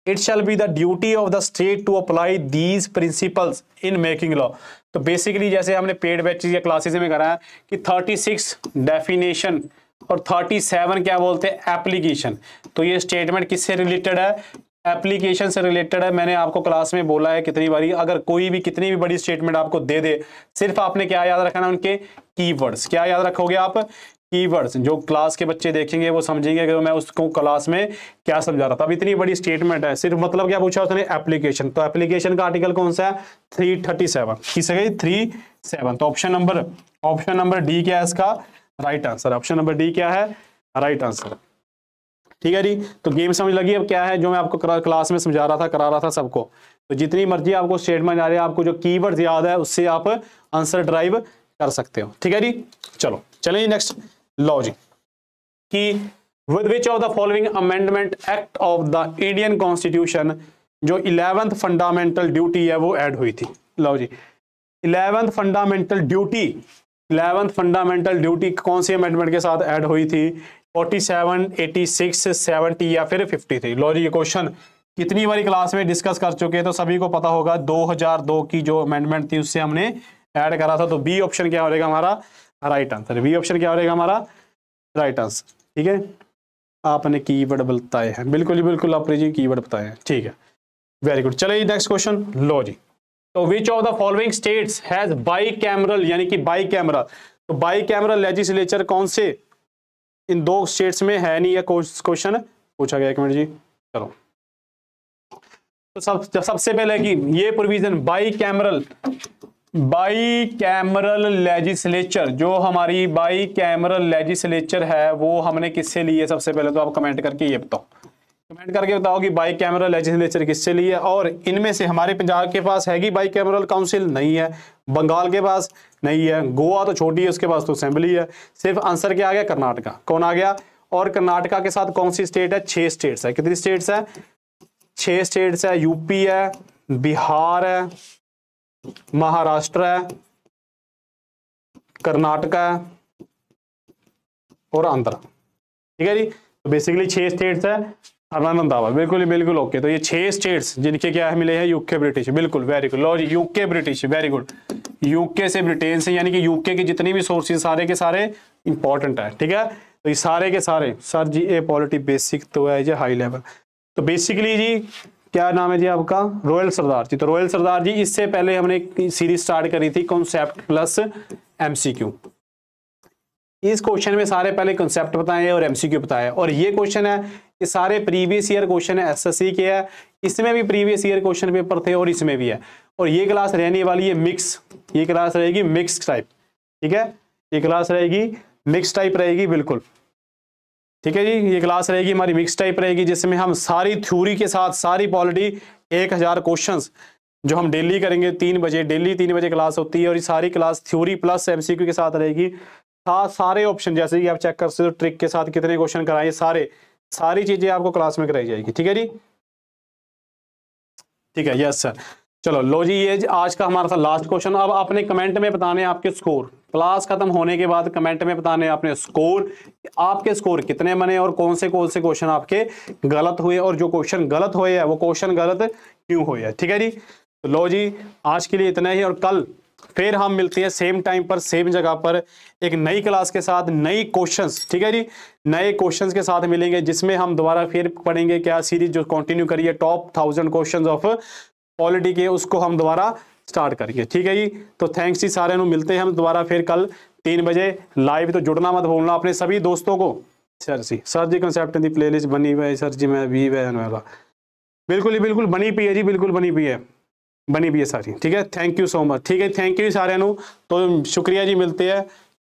it shall be the duty of the state to apply these principles in making law. तो बेसिकली जैसे हमने पेड बैचेस या classes में करा है कि 36 definition और 37 क्या बोलते हैं एप्लीकेशन। तो ये स्टेटमेंट किससे रिलेटेड है? एप्लीकेशन से रिलेटेड है। मैंने आपको क्लास में बोला है कितनी बारी, अगर कोई भी कितनी भी बड़ी स्टेटमेंट आपको दे दे, सिर्फ आपने क्या याद रखना, उनके कीवर्ड्स। क्या याद रखोगे आप? कीवर्ड्स। जो क्लास के बच्चे देखेंगे वो समझेंगे कि मैं उसको क्लास में क्या समझा रहा था। अब इतनी बड़ी स्टेटमेंट है, सिर्फ मतलब क्या पूछा उसने? एप्लीकेशन। तो एप्लीकेशन का आर्टिकल कौन सा है? 337। किससे गई? 37। तो ऑप्शन नंबर डी क्या है इसका? Right answer. Option number D क्या है? Right answer. ठीक है जी, तो गेम समझ लगी। अब क्या है जो मैं आपको क्लास में समझा रहा था, करा रहा था सबको। तो जितनी मर्जी आपको स्टेटमेंट आ रही है, आपको जो कीवर्ड्स याद है उससे आप आंसर ड्राइव कर सकते हो। ठीक है जी, चलो चलिए नेक्स्ट लॉ जी, कि with which of the following amendment act of the Indian constitution जो 11th फंडामेंटल ड्यूटी है वो ऐड हुई थी। लो जी, 11th फंडामेंटल ड्यूटी कौन सी अमेंडमेंट के साथ ऐड हुई थी? 47, 86, 70 या फिर 53। लो जी, ये क्वेश्चन कितनी बारी क्लास में डिस्कस कर चुके हैं तो सभी को पता होगा। 2002 की जो अमेंडमेंट थी उससे हमने ऐड करा था। तो बी ऑप्शन क्या हो रहेगा हमारा? Right answer. बी ऑप्शन क्या हो रहेगा हमारा? Right answer. ठीक है, आपने कीवर्ड बताए हैं, बिल्कुल ही बिल्कुल आपने जी कीवर्ड बताए हैं। ठीक है, वेरी गुड। चलिए नेक्स्ट क्वेश्चन लो जी, तो विच of the following states has by cameral, यानी कि बाई कैमरा, तो बाई कैमरल लेजिस्लेचर कौन से इन दो स्टेट्स में है? नहीं है क्वेश्चन पूछा गया। एक मिनट जी, चलो। तो सबसे पहले कि ये प्रोविजन बाई कैमरल लेजिस्लेचर, जो हमारी बाई कैमरल लेजिस्लेचर है वो हमने किससे ली है? सबसे पहले तो आप कमेंट करके ये बताओ, कमेंट करके बताओ कि बाई कैमरल लेजिस्लेचर किससे ली है। और इनमें से हमारे पंजाब के पास हैगी बाई कैमरल काउंसिल? नहीं है। बंगाल के पास नहीं है। गोवा तो छोटी है, उसके पास तो असेंबली है। सिर्फ आंसर क्या आ गया? कर्नाटका। कौन आ गया? और कर्नाटका के साथ कौन सी स्टेट है? 6 स्टेट्स है। कितनी स्टेट्स है? 6 स्टेट्स है। यूपी है, बिहार है, महाराष्ट्र है, कर्नाटका है और आंध्रा। ठीक है जी, तो बेसिकली 6 स्टेट्स है। हरमन दावा बिल्कुल ही बिल्कुल ओके। तो ये 6 स्टेट्स जिनके क्या है मिले हैं? UK British. बिल्कुल वेरी गुड। लो जी, UK British, very good. UK से ब्रिटेन से, यानी कि यूके के जितने भी सोर्सेज सारे के सारे इंपॉर्टेंट है। ठीक है, तो ये सारे के सारे सर जी ए पॉलिटी बेसिक तो है जी हाई लेवल। तो बेसिकली जी क्या नाम है जी आपका? रॉयल सरदार जी। तो रॉयल सरदार जी, इससे पहले हमने एक सीरीज स्टार्ट करी थी कॉन्सेप्ट प्लस एमसीक्यू। इस क्वेश्चन में सारे पहले कॉन्सेप्ट बताए और एमसीक्यू बताया। और ये क्वेश्चन है, ये सारे प्रीवियस ईयर क्वेश्चन है एसएससी के है। इसमें भी प्रीवियस ईयर क्वेश्चन पेपर थे और इसमें भी है। और ये क्लास रहने वाली है मिक्स, ये क्लास रहेगी मिक्स टाइप। ठीक है, ये क्लास रहेगी मिक्स टाइप रहेगी, बिल्कुल। ठीक है जी, ये क्लास रहेगी हमारी मिक्स टाइप रहेगी, जिसमें हम सारी थ्योरी के साथ सारी पॉलिटी 1000 क्वेश्चंस जो हम डेली करेंगे 3 बजे, डेली 3 बजे क्लास होती है। और ये सारी क्लास थ्योरी प्लस एमसीक्यू के साथ रहेगी। सारे ऑप्शन जैसे कि आप चेक कर सकते हो ट्रिक के साथ कितने क्वेश्चन कराए, सारी चीजें आपको क्लास में कराई जाएगी। ठीक है जी, ठीक है, यस सर। चलो लो जी, ये आज का हमारा था लास्ट क्वेश्चन। अब आपने कमेंट में बताने आपके स्कोर, क्लास खत्म होने के बाद कमेंट में बताने आपने स्कोर, आपके स्कोर कितने बने और कौन से क्वेश्चन आपके गलत हुए, और जो क्वेश्चन गलत हुए हैं वो क्वेश्चन गलत क्यों हुए हैं। ठीक है जी, तो लो जी आज के लिए इतना ही, और कल फिर हम मिलते हैं सेम टाइम पर सेम जगह पर एक नई क्लास के साथ, नई क्वेश्चंस। ठीक है जी, नए क्वेश्चंस के साथ मिलेंगे, जिसमें हम दोबारा फिर पढ़ेंगे क्या सीरीज जो कंटिन्यू करिए टॉप 1000 क्वेश्चंस ऑफ पॉलिटी के, उसको हम दोबारा स्टार्ट करेंगे। ठीक है जी, तो थैंक्स जी सारे ਨੂੰ मिलते हैं हम दोबारा फिर कल 3 बजे लाइव। तो जुड़ना मत भूलना अपने सभी दोस्तों को। सर जी कंसेप्ट दी प्लेलिस्ट बनी हुई है सर जी, मैं भी वाला बिल्कुल ही बिल्कुल बनी पी है जी, बिल्कुल बनी पी है सारी। ठीक है, थैंक यू सो मच। ठीक है, थैंक यू सारे ਨੂੰ। तो शुक्रिया जी, मिलते हैं।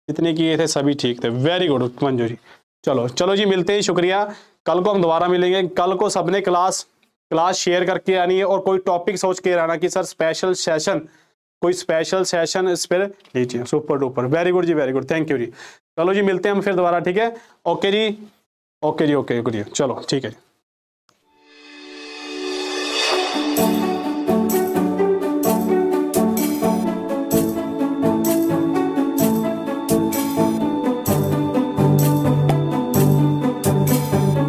जितने किए थे सभी ठीक थे, वेरी गुड मंजू जी। चलो जी मिलते हैं, शुक्रिया। कल को हम दोबारा मिलेंगे। कल को सबने क्लास शेयर करके आनी है और कोई टॉपिक सोच के आना कि सर स्पेशल सेशन, कोई स्पेशल सेशन इस पर लीजिए। सुपर डुपर, वेरी गुड जी, वेरी गुड, थैंक यू जी। चलो जी मिलते हैं हम फिर दोबारा, ठीक है। ओके जी, ओके जी, ओके, चलो ठीक है।